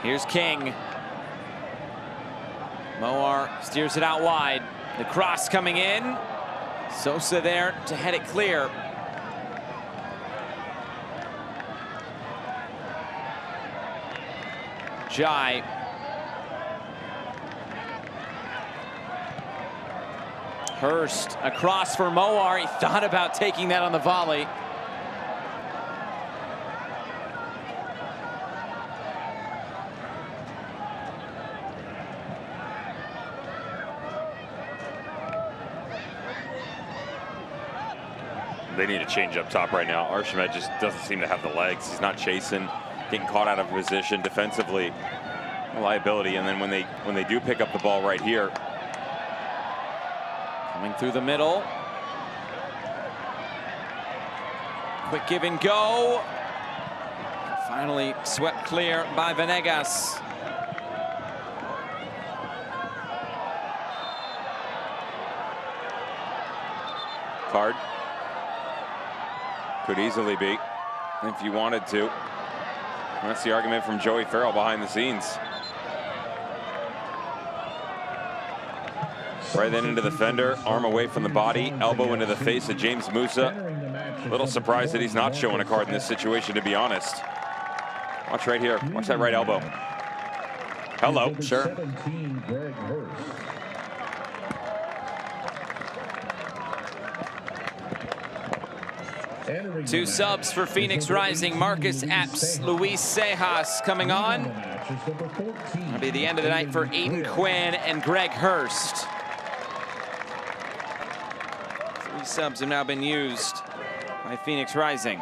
Here's King. Moar steers it out wide. The cross coming in. Sosa there to head it clear. Jai. Hurst across for Moar. He thought about taking that on the volley. They need a change up top right now. Archimed just doesn't seem to have the legs. He's not chasing, getting caught out of position defensively. A liability. And then when they do pick up the ball right here, coming through the middle. Quick give and go. Finally swept clear by Venegas. Card. Could easily be, if you wanted to. That's the argument from Joey Farrell behind the scenes. Right then into the fender, arm away from the body, elbow into the face of James Musa. A little surprised that he's not showing a card in this situation, to be honest. Watch right here. Watch that right elbow. Hello. Sure. 17, Greg Hurst. Two subs for Phoenix Rising. Marcus Epps, Luis Sejas coming on. That'll be the end of the night for Aiden Quinn and Greg Hurst. 3 subs have now been used by Phoenix Rising.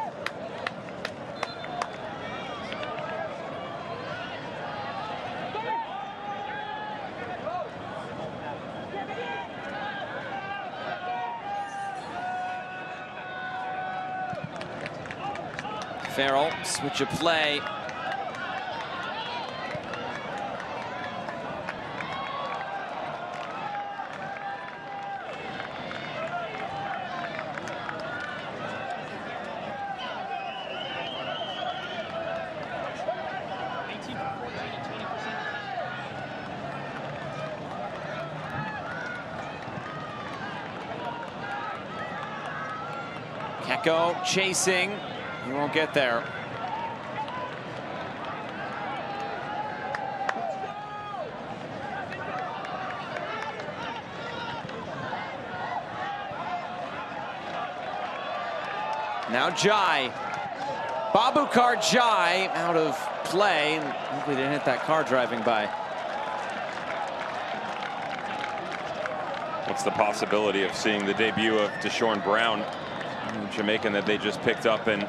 Farrell, switch of play. Keko chasing, he won't get there. Now Jai, Babukar Jai out of play. Hopefully didn't hit that car driving by. What's the possibility of seeing the debut of Deshaun Brown, Jamaican that they just picked up and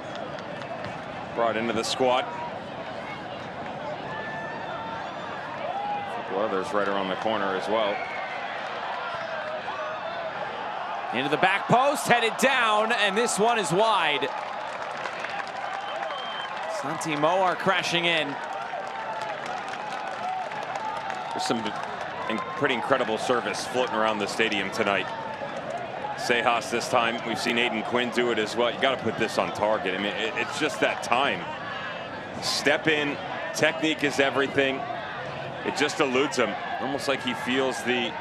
brought into the squad? A couple others right around the corner as well. Into the back post, headed down, and this one is wide. Santi Moar crashing in. There's some pretty incredible service floating around the stadium tonight. Sejas this time. We've seen Aiden Quinn do it as well. You got to put this on target. I mean, it's just that time. Step in, technique is everything. It just eludes him. Almost like he feels the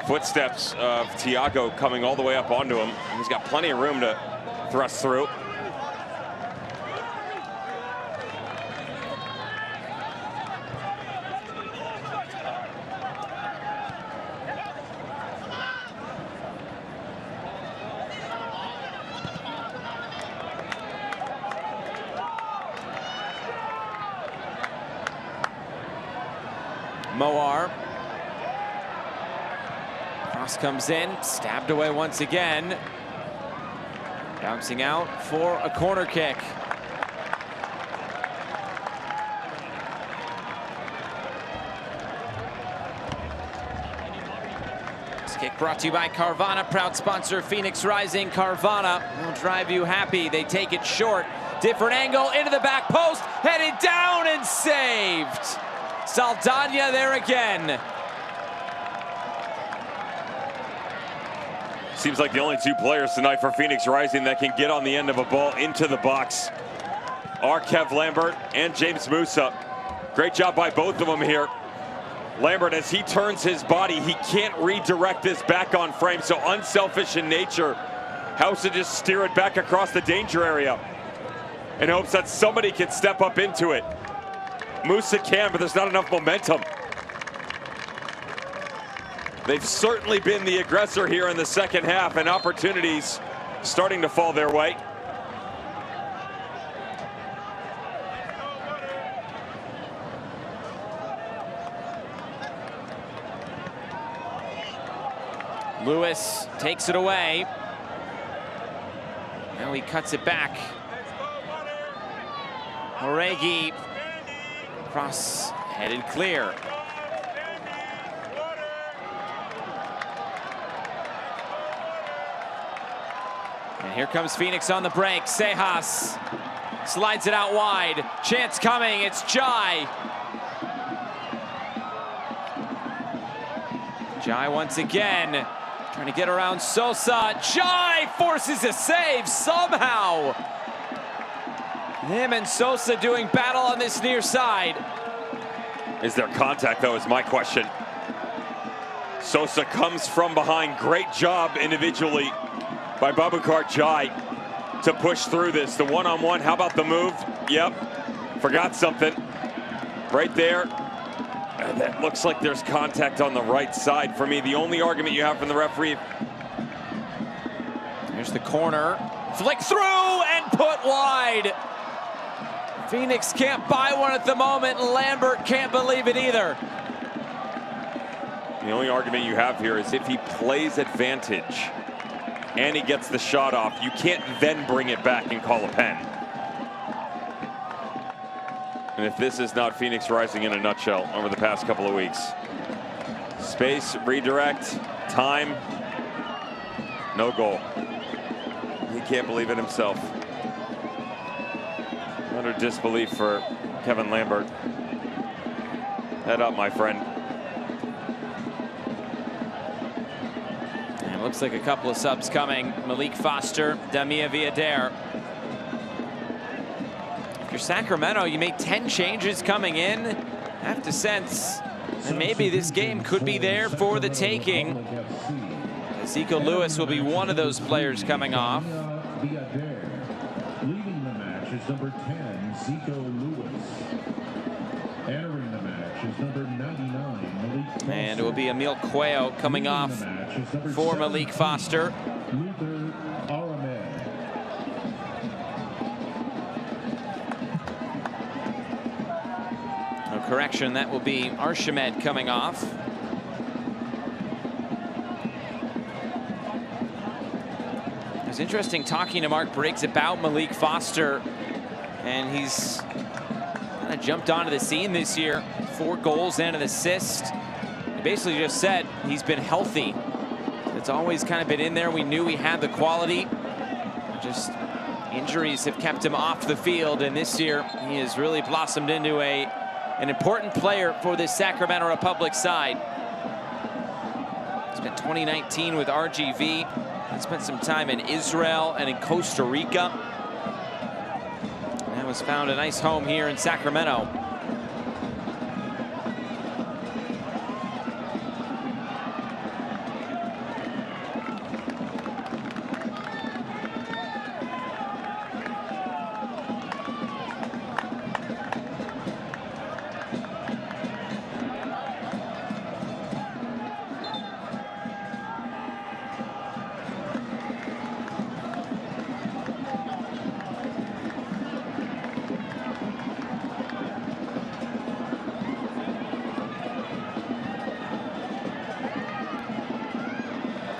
footsteps of Thiago coming all the way up onto him. He's got plenty of room to thrust through. Moar. Cross comes in, stabbed away once again. Bouncing out for a corner kick. This kick brought to you by Carvana, proud sponsor of Phoenix Rising. Carvana will drive you happy. They take it short. Different angle into the back post, headed down and saved. Saldana there again. Seems like the only two players tonight for Phoenix Rising that can get on the end of a ball into the box are Kev Lambert and James Musa. Great job by both of them here. Lambert, as he turns his body, he can't redirect this back on frame, so unselfish in nature. Has to just steer it back across the danger area in hopes that somebody can step up into it. Musa can, but there's not enough momentum. They've certainly been the aggressor here in the second half, and opportunities starting to fall their way. Lewis takes it away. Now he cuts it back. Oregi. Cross headed clear. And here comes Phoenix on the break. Sejas slides it out wide. Chance coming. It's Jai. Jai once again trying to get around Sosa. Jai forces a save somehow. Him and Sosa doing battle on this near side. Is there contact, though, is my question. Sosa comes from behind. Great job individually by Babukar Jai to push through this. The one-on-one, how about the move? Yep, forgot something. Right there. And that looks like there's contact on the right side. For me, the only argument you have from the referee. Here's the corner. Flick through and put wide. Phoenix can't buy one at the moment. Lambert can't believe it either. The only argument you have here is if he plays advantage and he gets the shot off, you can't then bring it back and call a pen. And if this is not Phoenix Rising in a nutshell over the past couple of weeks. Space, redirect, time, no goal. He can't believe it himself. Utter disbelief for Kevin Lambert. Head up, my friend. And it looks like a couple of subs coming. Malik Foster, Damia Villader. If you're Sacramento, you made 10 changes coming in. I have to sense, and maybe this game could be there for the taking. Zico Lewis will be one of those players coming off. Leading the match is number 10, Zico Lewis. Entering the match is number 99, Malik Foster. And it will be Emil Cuello coming off for Malik Foster. Luther Aramed. No correction, that will be Archimed coming off. It was interesting talking to Mark Briggs about Malik Foster, and he's kind of jumped onto the scene this year. 4 goals and an assist. He basically just said he's been healthy. It's always kind of been in there. We knew he had the quality. Just injuries have kept him off the field, and this year he has really blossomed into an important player for this Sacramento Republic side. Spent 2019 with RGV. And spent some time in Israel and in Costa Rica. And has found a nice home here in Sacramento.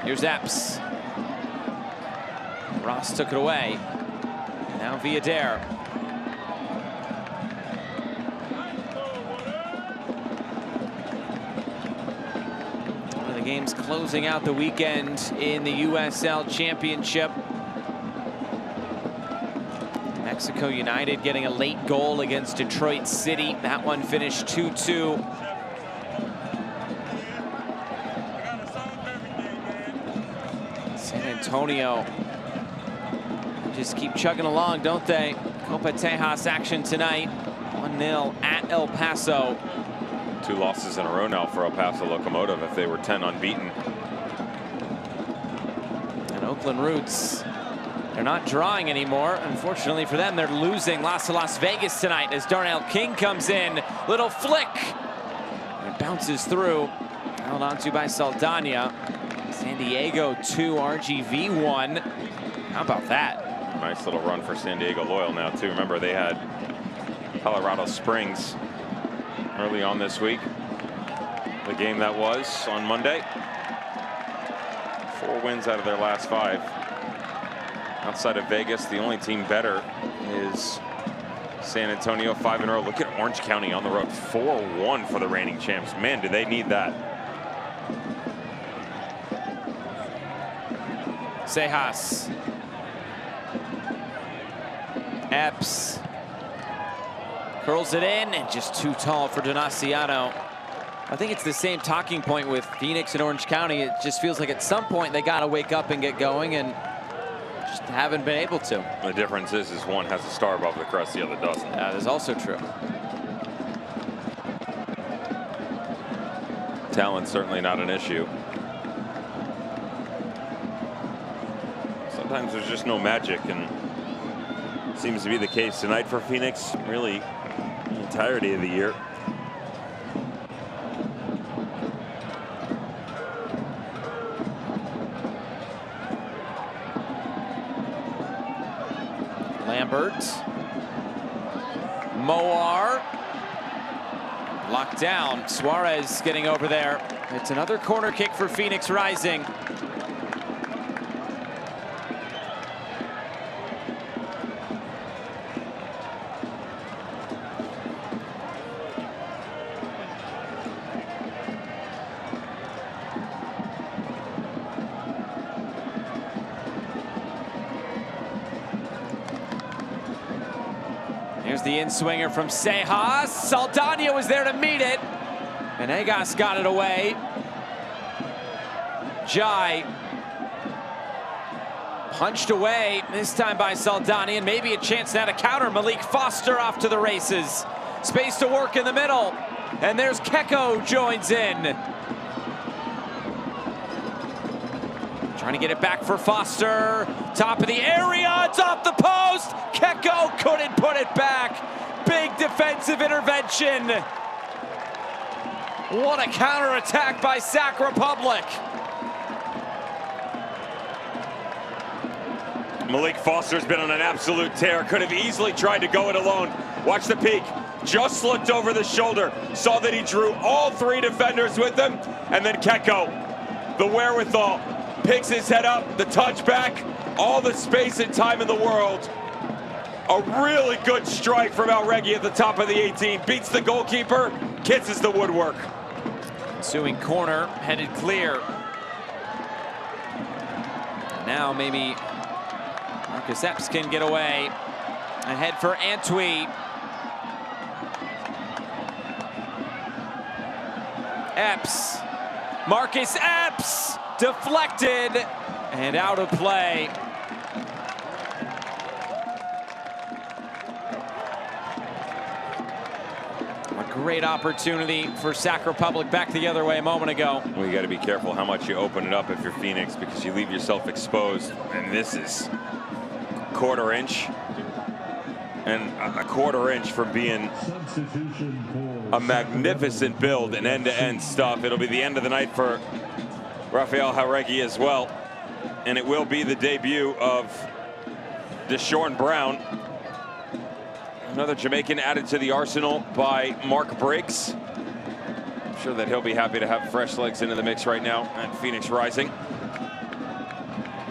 Here's Epps. Ross took it away. Now Villader. One of the games closing out the weekend in the USL Championship. Mexico United getting a late goal against Detroit City. That one finished 2-2. Antonio just keep chugging along, don't they? Copa Tejas action tonight. 1-0 at El Paso. 2 losses in a row now for El Paso Locomotive if they were 10 unbeaten. And Oakland Roots, they're not drawing anymore. Unfortunately for them, they're losing Las Vegas tonight as Darnell King comes in. Little flick. It bounces through. Held onto by Saldana. San Diego 2, RGV 1. How about that? Nice little run for San Diego Loyal now, too. Remember, they had Colorado Springs early on this week. The game that was on Monday. 4 wins out of their last 5. Outside of Vegas, the only team better is San Antonio, 5 in a row. Look at Orange County on the road, 4-1 for the reigning champs. Man, do they need that. Sejas. Epps. Curls it in, and just too tall for Donaciano. I think it's the same talking point with Phoenix and Orange County. It just feels like at some point they got to wake up and get going, and just haven't been able to. The difference is one has a star above the crest, the other doesn't. That is also true. Talent's certainly not an issue. Sometimes there's just no magic, and it seems to be the case tonight for Phoenix, really the entirety of the year. Lambert. Moar. Locked down. Suarez getting over there. It's another corner kick for Phoenix Rising. There's the in-swinger from Sejas. Saldana was there to meet it. And Egas got it away. Jai punched away, this time by Saldana, and maybe a chance now to counter. Malik Foster off to the races. Space to work in the middle. And there's Keko joins in. Trying to get it back for Foster. Top of the area, it's off the post. Keko couldn't put it back. Big defensive intervention. What a counterattack by Sac Republic. Malik Foster's been on an absolute tear. Could have easily tried to go it alone. Watch the peek. Just looked over the shoulder. Saw that he drew all three defenders with him. And then Keko, the wherewithal, picks his head up, the touchback, all the space and time in the world. A really good strike from Alregui at the top of the 18. Beats the goalkeeper, kisses the woodwork. Ensuing corner, headed clear. Now maybe Marcus Epps can get away. Ahead for Antwi. Epps. Marcus Epps deflected and out of play. A great opportunity for Sac Republic back the other way a moment ago. Well, you got to be careful how much you open it up if you're Phoenix, because you leave yourself exposed. And this is quarter inch, and a quarter inch from being a magnificent build and end-to-end stuff. It'll be the end of the night for Rafael Jauregui as well, and it will be the debut of Deshaun Brown, another Jamaican added to the arsenal by Mark Briggs. I'm sure that he'll be happy to have fresh legs into the mix right now at Phoenix Rising.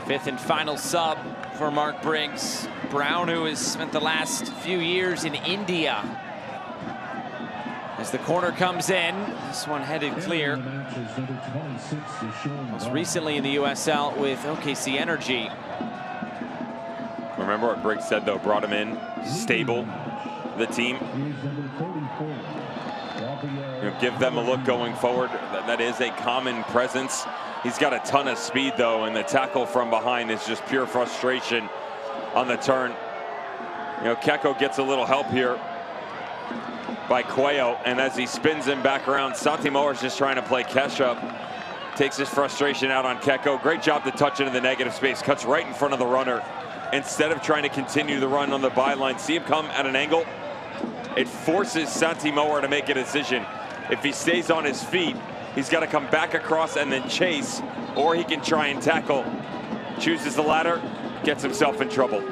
Fifth and final sub for Mark Briggs. Brown, who has spent the last few years in India. As the corner comes in, this one headed clear. Most recently in the USL with OKC Energy. Remember what Briggs said, though, brought him in, stable, the team. You know, give them a look going forward. That is a common presence. He's got a ton of speed, though, and the tackle from behind is just pure frustration on the turn. You know, Keko gets a little help here by Cuello, and as he spins him back around, Santi Moar's just trying to play catch up. Takes his frustration out on Keko. Great job to touch into the negative space. Cuts right in front of the runner. Instead of trying to continue the run on the byline, see him come at an angle. It forces Santi Moar to make a decision. If he stays on his feet, he's got to come back across and then chase, or he can try and tackle. Chooses the latter, gets himself in trouble.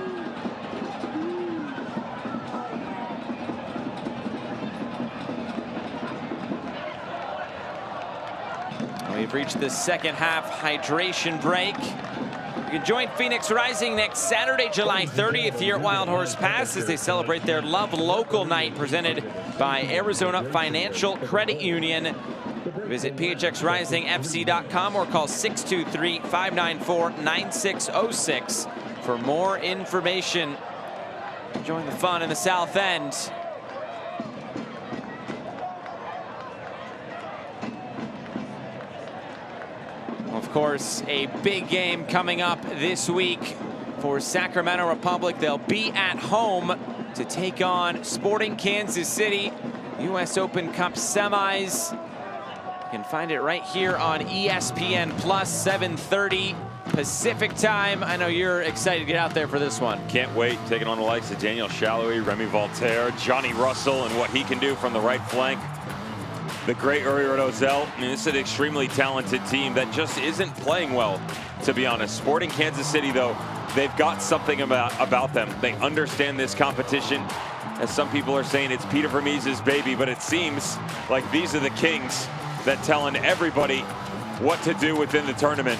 We've reached the second half hydration break. You can join Phoenix Rising next Saturday, July 30th here at Wild Horse Pass as they celebrate their Love Local Night presented by Arizona Financial Credit Union. Visit phxrisingfc.com or call 623-594-9606 for more information. Join the fun in the South End. Of course, a big game coming up this week for Sacramento Republic. They'll be at home to take on Sporting Kansas City. US Open Cup semis. You can find it right here on ESPN Plus, 7:30 Pacific time. I know you're excited to get out there for this one. Can't wait, taking on the likes of Daniel Shallowy, Remy Voltaire, Johnny Russell, and what he can do from the right flank. The great Uri Rodozell. I mean, this is an extremely talented team that just isn't playing well, to be honest. Sporting Kansas City, though, they've got something about them. They understand this competition. As some people are saying, it's Peter Vermees's baby, but it seems like these are the kings that telling everybody what to do within the tournament.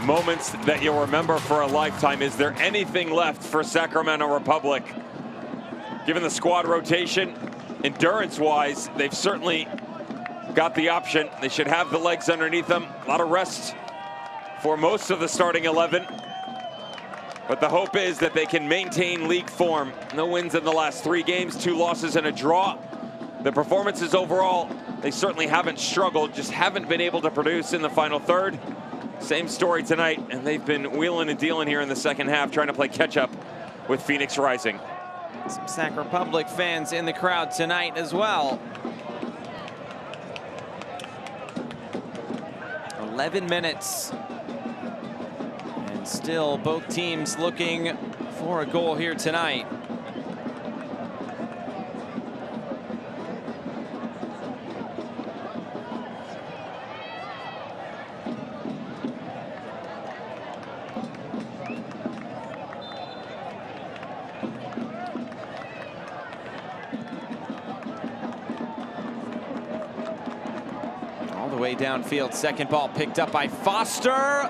Moments that you'll remember for a lifetime. Is there anything left for Sacramento Republic? Given the squad rotation, endurance-wise, they've certainly got the option. They should have the legs underneath them. A lot of rest for most of the starting 11. But the hope is that they can maintain league form. No wins in the last 3 games, 2 losses and a draw. The performances overall, they certainly haven't struggled, just haven't been able to produce in the final third. Same story tonight, and they've been wheeling and dealing here in the second half, trying to play catch up with Phoenix Rising. Some Sac Republic fans in the crowd tonight as well. 11 minutes. And still both teams looking for a goal here tonight. All the way downfield, second ball picked up by Foster.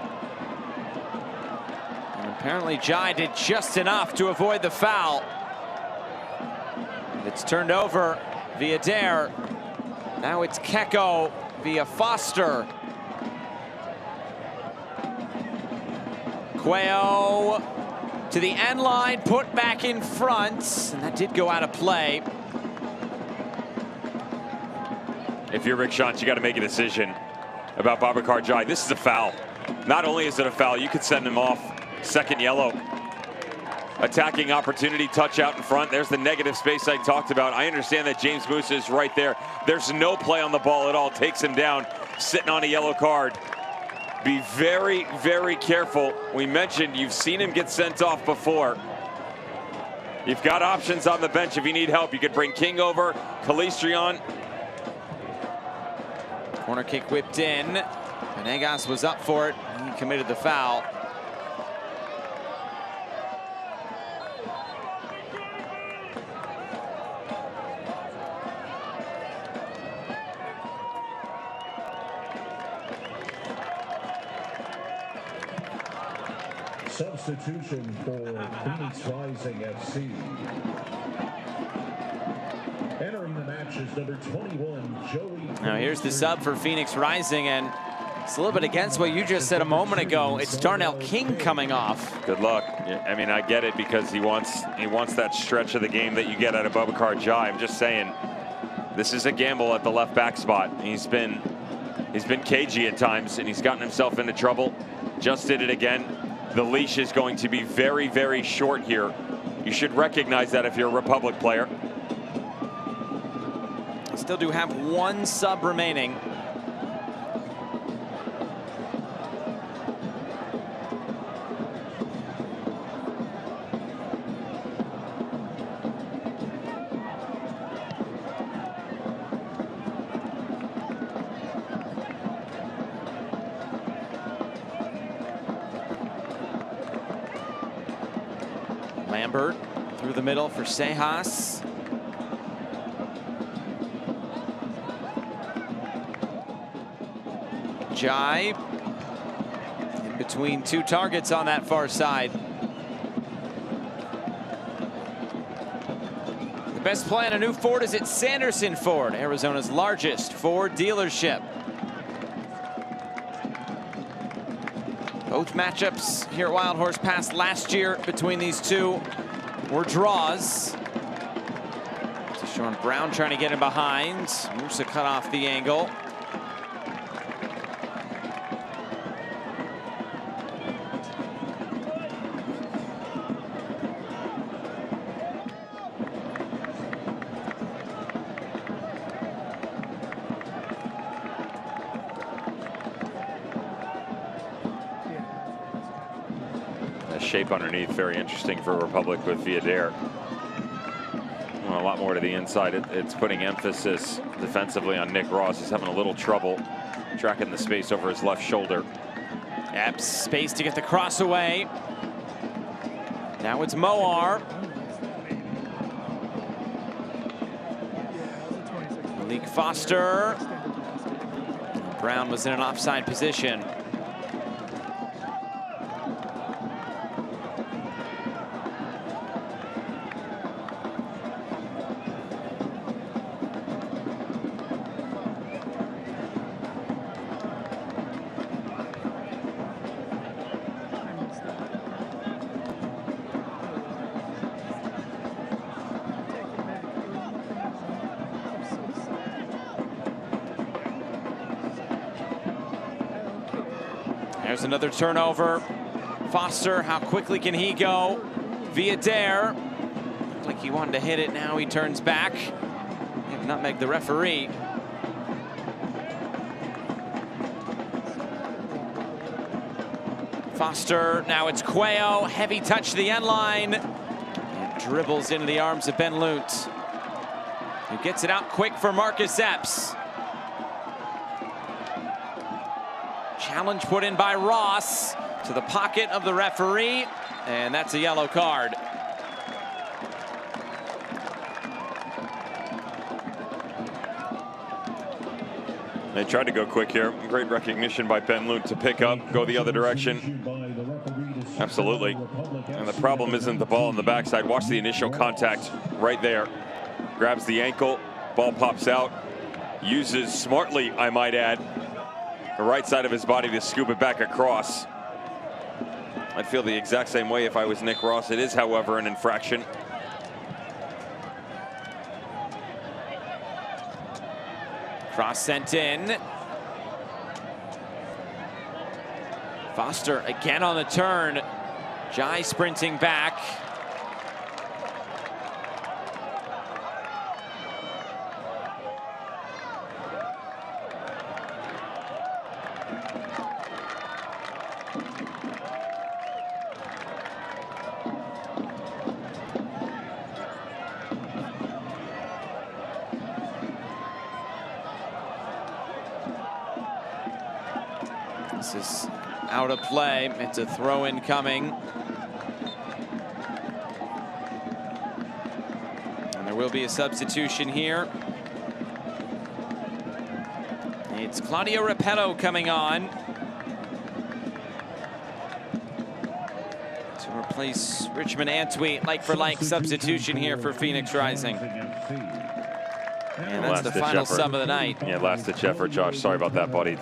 Apparently Jai did just enough to avoid the foul. It's turned over via Dare. Now it's Keko via Foster. Cuello to the end line, put back in front, and that did go out of play. If you're Rick Schantz, you got to make a decision about Babacar Jai. This is a foul. Not only is it a foul, you could send him off. Second yellow. Attacking opportunity, touch out in front. There's the negative space I talked about. I understand that James Musa is right there. There's no play on the ball at all. Takes him down, sitting on a yellow card. Be very, very careful. We mentioned you've seen him get sent off before. You've got options on the bench if you need help. You could bring King over, Calistrion. Corner kick whipped in. Venegas was up for it. He committed the foul. Substitution for Phoenix Rising FC. Entering the match is number 21, Joey. Now here's the sub for Phoenix Rising, and it's a little bit against what you just said a moment ago. It's Darnell King coming off. Good luck. I mean, I get it because he wants that stretch of the game that you get out of Babacar Jai. I'm just saying, this is a gamble at the left back spot. He's been cagey at times, and he's gotten himself into trouble. Just did it again. The leash is going to be very, very short here. You should recognize that if you're a Republic player. Still do have 1 sub remaining. Lambert through the middle for Sejas. Jai in between 2 targets on that far side. The best play on a new Ford is at Sanderson Ford, Arizona's largest Ford dealership. Both matchups here at Wild Horse Pass last year between these two were draws. Sean Brown trying to get him behind. Musa cut off the angle. Shape underneath, very interesting for Republic with Villader. Well, a lot more to the inside. It's putting emphasis defensively on Nick Ross. He's having a little trouble tracking the space over his left shoulder. Yep, space to get the cross away. Now it's Moar. Malik Foster. Brown was in an offside position. There's another turnover. Foster, how quickly can he go? Via Dare. Looked like he wanted to hit it. Now he turns back. Nutmeg the referee. Foster, now it's Cuello. Heavy touch to the end line. And dribbles into the arms of Ben Lunt, who gets it out quick for Marcus Epps. Challenge put in by Ross to the pocket of the referee, and that's a yellow card. They tried to go quick here. Great recognition by Ben Lunt to pick up, go the other direction. Absolutely. And the problem isn't the ball on the backside. Watch the initial contact right there. Grabs the ankle, ball pops out. Uses smartly, I might add, the right side of his body to scoop it back across. I'd feel the exact same way if I was Nick Ross. It is, however, an infraction. Cross sent in. Foster again on the turn. Jai sprinting back. This is out of play. It's a throw-in coming. And there will be a substitution here. It's Claudio Repetto coming on to replace Richmond Antwi. Like-for-like substitution here for Phoenix Rising. And that's the final sub of the night. Yeah, last-ditch effort, Josh. Sorry about that, buddy.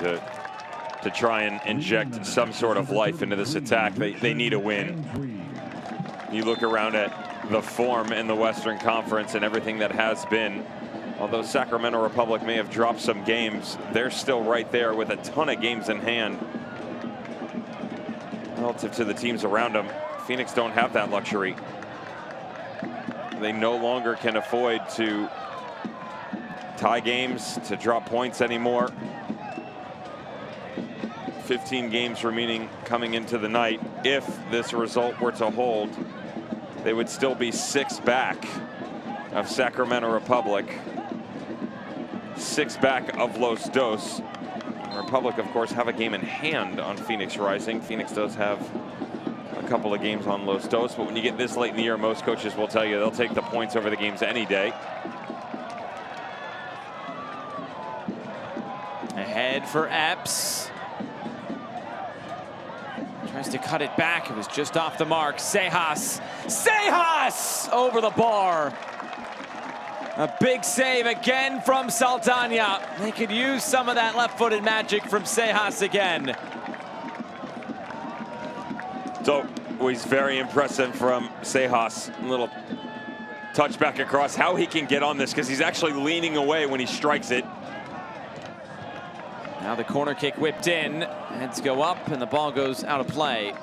To try and inject some sort of life into this attack. They need a win. You look around at the form in the Western Conference and everything that has been. Although Sacramento Republic may have dropped some games, they're still right there with a ton of games in hand relative to the teams around them. Phoenix don't have that luxury. They no longer can afford to tie games, to drop points anymore. 15 games remaining coming into the night. If this result were to hold, they would still be 6 back of Sacramento Republic, 6 back of Los Dos. Republic, of course, have a game in hand on Phoenix Rising. Phoenix does have a couple of games on Los Dos, but when you get this late in the year, most coaches will tell you they'll take the points over the games any day. Ahead for Epps. Tries to cut it back. It was just off the mark. Sejas over the bar. A big save again from Saldana. They could use some of that left-footed magic from Sejas again. So always very impressive from Sejas. A little touch back across. How he can get on this, because he's actually leaning away when he strikes it. Now the corner kick whipped in. Heads go up and the ball goes out of play.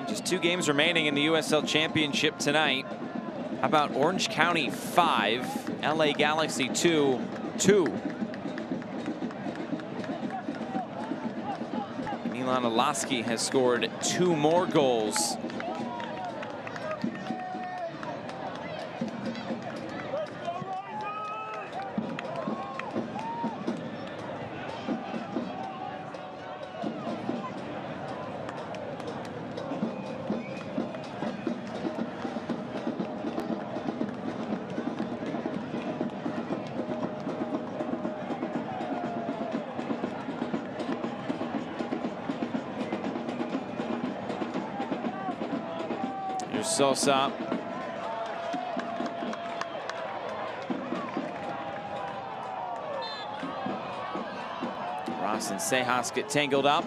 Just 2 games remaining in the USL Championship tonight. How about Orange County 5, LA Galaxy 2. Milan Alaski has scored 2 more goals. Sosa. Ross and Sejas get tangled up.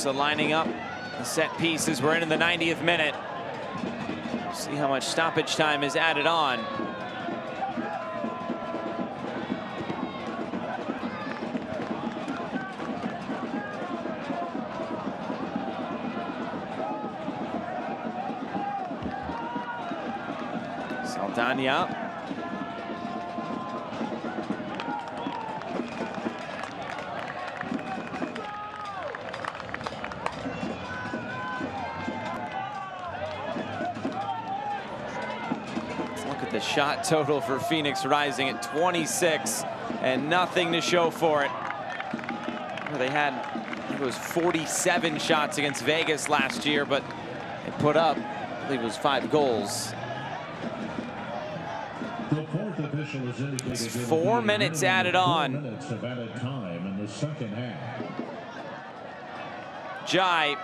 Sosa lining up the set pieces. We're in the 90th minute. See how much stoppage time is added on. Saldana. The shot total for Phoenix Rising at 26 and nothing to show for it. Well, they had, I think it was 47 shots against Vegas last year, but they put up, I believe it was 5 goals. The fourth official has indicated it's 4 minutes added on. 4 minutes of added time in the second half. Jai.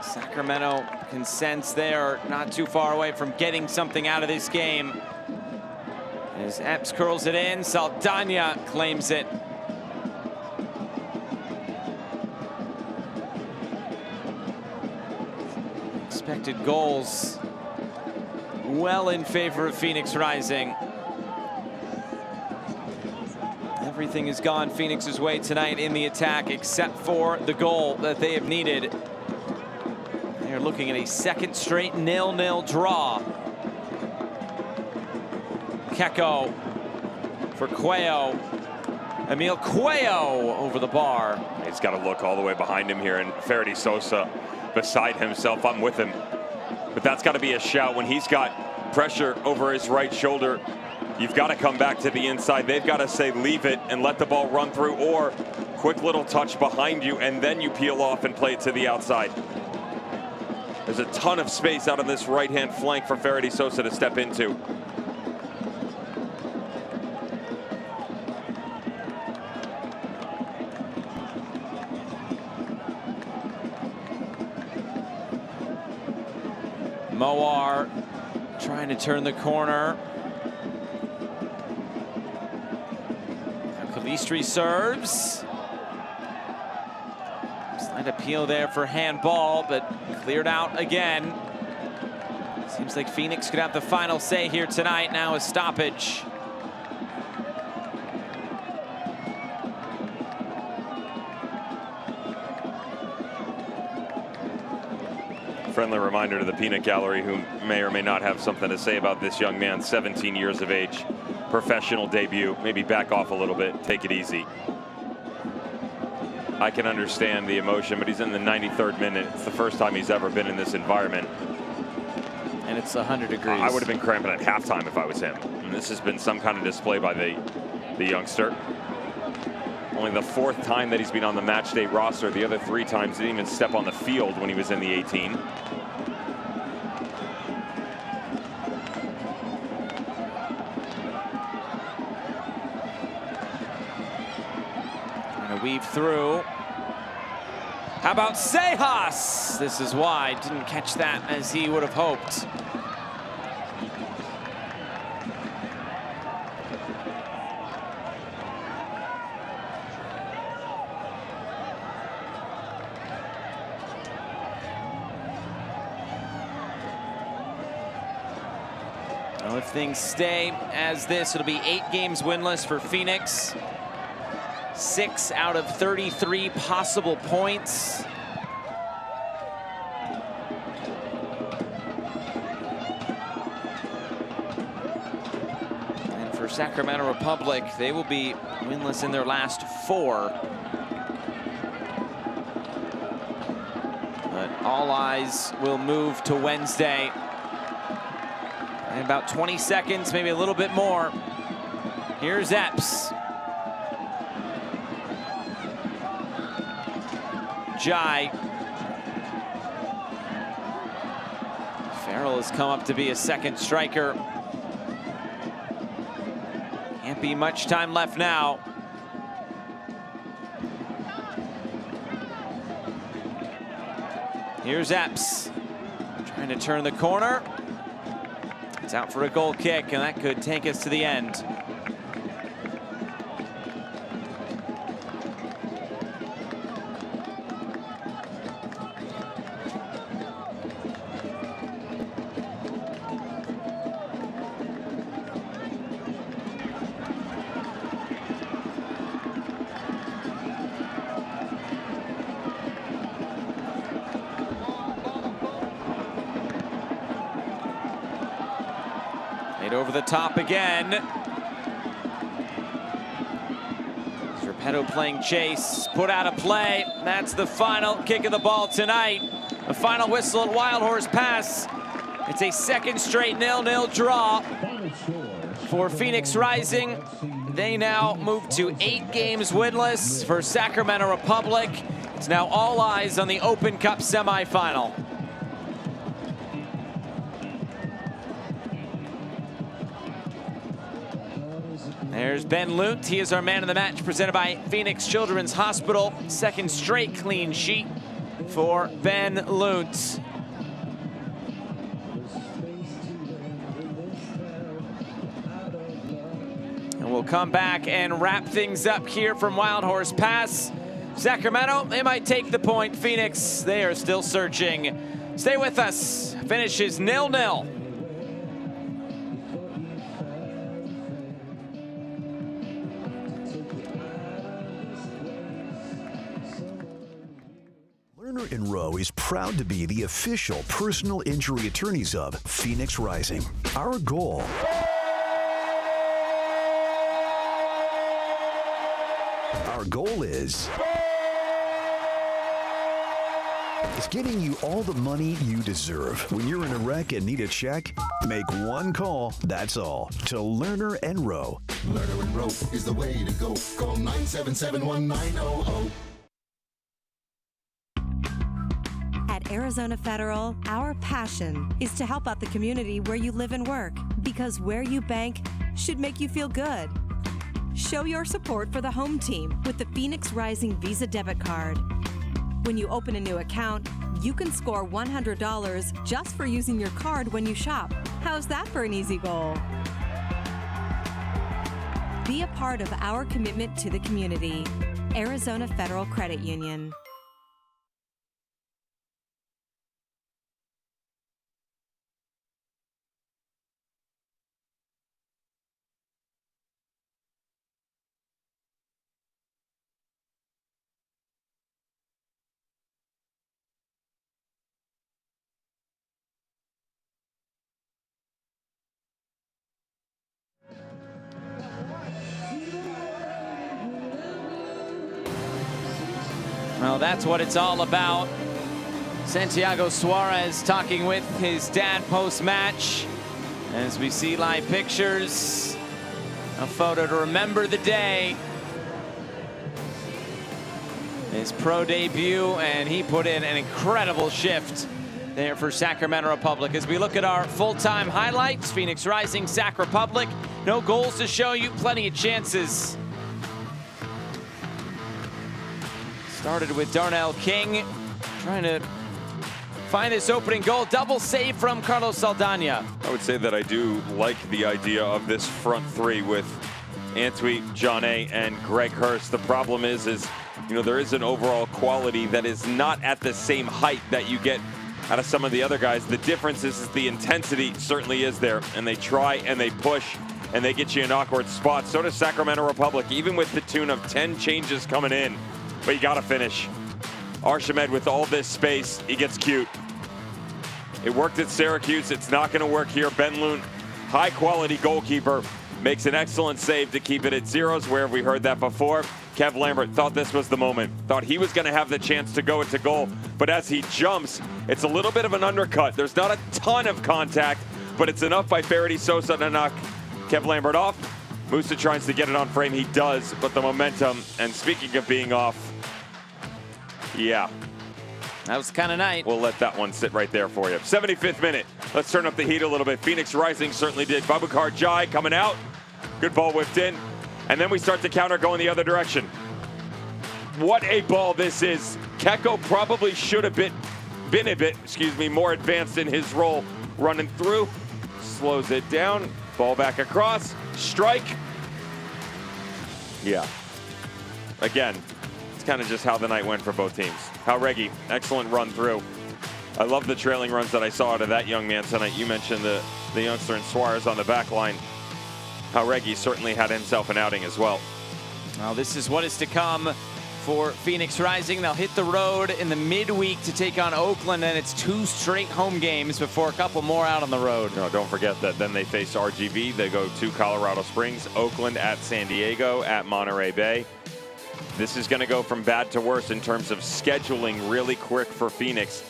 Sacramento can sense they're not too far away from getting something out of this game. As Epps curls it in, Saldana claims it. Expected goals well in favor of Phoenix Rising. Everything has gone Phoenix's way tonight in the attack except for the goal that they have needed. They're looking at a second straight 0-0 draw. Keko for Cuello. Emil Cuello over the bar. He's got to look all the way behind him here, and Faraday Sosa beside himself. I'm with him. But that's got to be a shout when he's got pressure over his right shoulder. You've got to come back to the inside. They've got to say leave it and let the ball run through, or quick little touch behind you and then you peel off and play it to the outside. There's a ton of space out on this right-hand flank for Faraday Sosa to step into. Moar trying to turn the corner. Calistri serves. Slight appeal there for handball, but cleared out again. Seems like Phoenix could have the final say here tonight. Now a stoppage. Friendly reminder to the peanut gallery, who may or may not have something to say about this young man, 17 years of age, professional debut. Maybe back off a little bit, take it easy. I can understand the emotion, but he's in the 93rd minute. It's the first time he's ever been in this environment. And it's 100 degrees. I would have been cramping at halftime if I was him. And this has been some kind of display by the youngster. Only the 4th time that he's been on the match day roster. The other 3 times he didn't even step on the field when he was in the 18. Weave through. How about Sejas? This is wide. Didn't catch that as he would have hoped. Well, if things stay as this, it'll be 8 games winless for Phoenix. 6 out of 33 possible points. And for Sacramento Republic, they will be winless in their last 4. But all eyes will move to Wednesday. In about 20 seconds, maybe a little bit more. Here's Epps. Jai. Farrell has come up to be a second striker. Can't be much time left now. Here's Epps trying to turn the corner. It's out for a goal kick, and that could take us to the end. Over the top again. Repetto playing chase, put out of play. That's the final kick of the ball tonight. The final whistle at Wild Horse Pass. It's a second straight 0-0 draw for Phoenix Rising. They now move to 8 games winless for Sacramento Republic. It's now all eyes on the Open Cup semifinal. There's Ben Lunt. He is our man of the match, presented by Phoenix Children's Hospital. Second straight clean sheet for Ben Lunt. And we'll come back and wrap things up here from Wild Horse Pass. Sacramento, they might take the point. Phoenix, they are still searching. Stay with us. Finishes 0-0. Lerner & Rowe is proud to be the official personal injury attorneys of Phoenix Rising. Our goal is getting you all the money you deserve. When you're in a wreck and need a check, make one call, that's all, to Lerner & Rowe. Lerner & Rowe is the way to go. Call 977-1900. At Arizona Federal, our passion is to help out the community where you live and work, because where you bank should make you feel good. Show your support for the home team with the Phoenix Rising Visa debit card. When you open a new account, you can score $100 just for using your card when you shop. How's that for an easy goal? Be a part of our commitment to the community. Arizona Federal Credit Union. Well, that's what it's all about. Santiago Suarez talking with his dad post-match. As we see live pictures, a photo to remember the day. His pro debut, and he put in an incredible shift there for Sacramento Republic. As we look at our full-time highlights, Phoenix Rising, Sac Republic. No goals to show you, plenty of chances. Started with Darnell King, trying to find this opening goal. Double save from Carlos Saldana. I would say that I do like the idea of this front three with Antwi, John A, and Greg Hurst. The problem is you know, there is an overall quality that is not at the same height that you get out of some of the other guys. The difference is the intensity certainly is there, and they try and they push and they get you in awkward spots. So does Sacramento Republic, even with the tune of 10 changes coming in. But you gotta finish. Archimed with all this space, he gets cute. It worked at Syracuse, it's not gonna work here. Ben Lunt, high quality goalkeeper, makes an excellent save to keep it at zeros. Where have we heard that before? Kev Lambert thought this was the moment. Thought he was gonna have the chance to go into goal. But as he jumps, it's a little bit of an undercut. There's not a ton of contact, but it's enough by Ferretti Sosa to knock Kev Lambert off. Musa tries to get it on frame, he does, but the momentum, and speaking of being off, yeah. That was the kind of night. We'll let that one sit right there for you. 75th minute. Let's turn up the heat a little bit. Phoenix Rising certainly did. Babakar Jai coming out. Good ball whipped in. And then we start to counter going the other direction. What a ball this is. Keko probably should have been a bit more advanced in his role running through. Slows it down. Ball back across. Strike. Yeah. Again, it's kind of just how the night went for both teams. Jauregui, excellent run through. I love the trailing runs that I saw out of that young man tonight. You mentioned the youngster and Suarez on the back line. Jauregui certainly had himself an outing as well. Well, this is what is to come for Phoenix Rising. They'll hit the road in the midweek to take on Oakland, and it's 2 straight home games before a couple more out on the road. No, don't forget that then they face RGV. They go to Colorado Springs, Oakland at San Diego, at Monterey Bay. This is going to go from bad to worse in terms of scheduling really quick for Phoenix.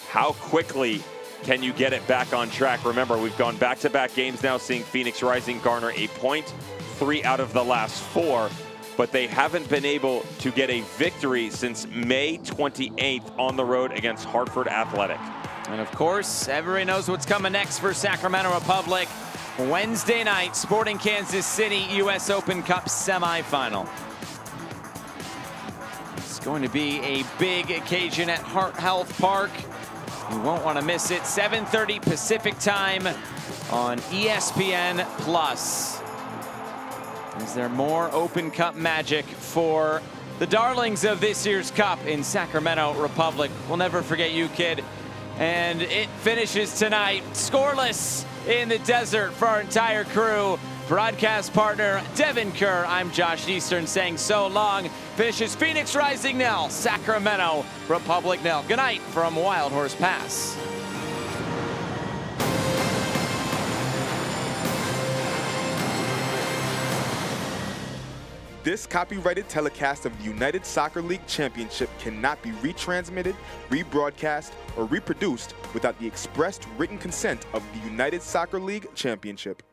How quickly can you get it back on track? Remember, we've gone back-to-back games now, seeing Phoenix Rising garner a point, 3 out of the last 4. But they haven't been able to get a victory since May 28th on the road against Hartford Athletic. And of course, everybody knows what's coming next for Sacramento Republic. Wednesday night, Sporting Kansas City US Open Cup semifinal. It's going to be a big occasion at Heart Health Park. You won't want to miss it. 7:30 Pacific time on ESPN+. Is there more Open Cup magic for the darlings of this year's Cup in Sacramento Republic? We'll never forget you, kid. And it finishes tonight scoreless in the desert for our entire crew. Broadcast partner Devin Kerr. I'm Josh Eastern saying so long. Finishes Phoenix Rising 0, Sacramento Republic 0. Good night from Wild Horse Pass. This copyrighted telecast of the United Soccer League Championship cannot be retransmitted, rebroadcast, or reproduced without the expressed written consent of the United Soccer League Championship.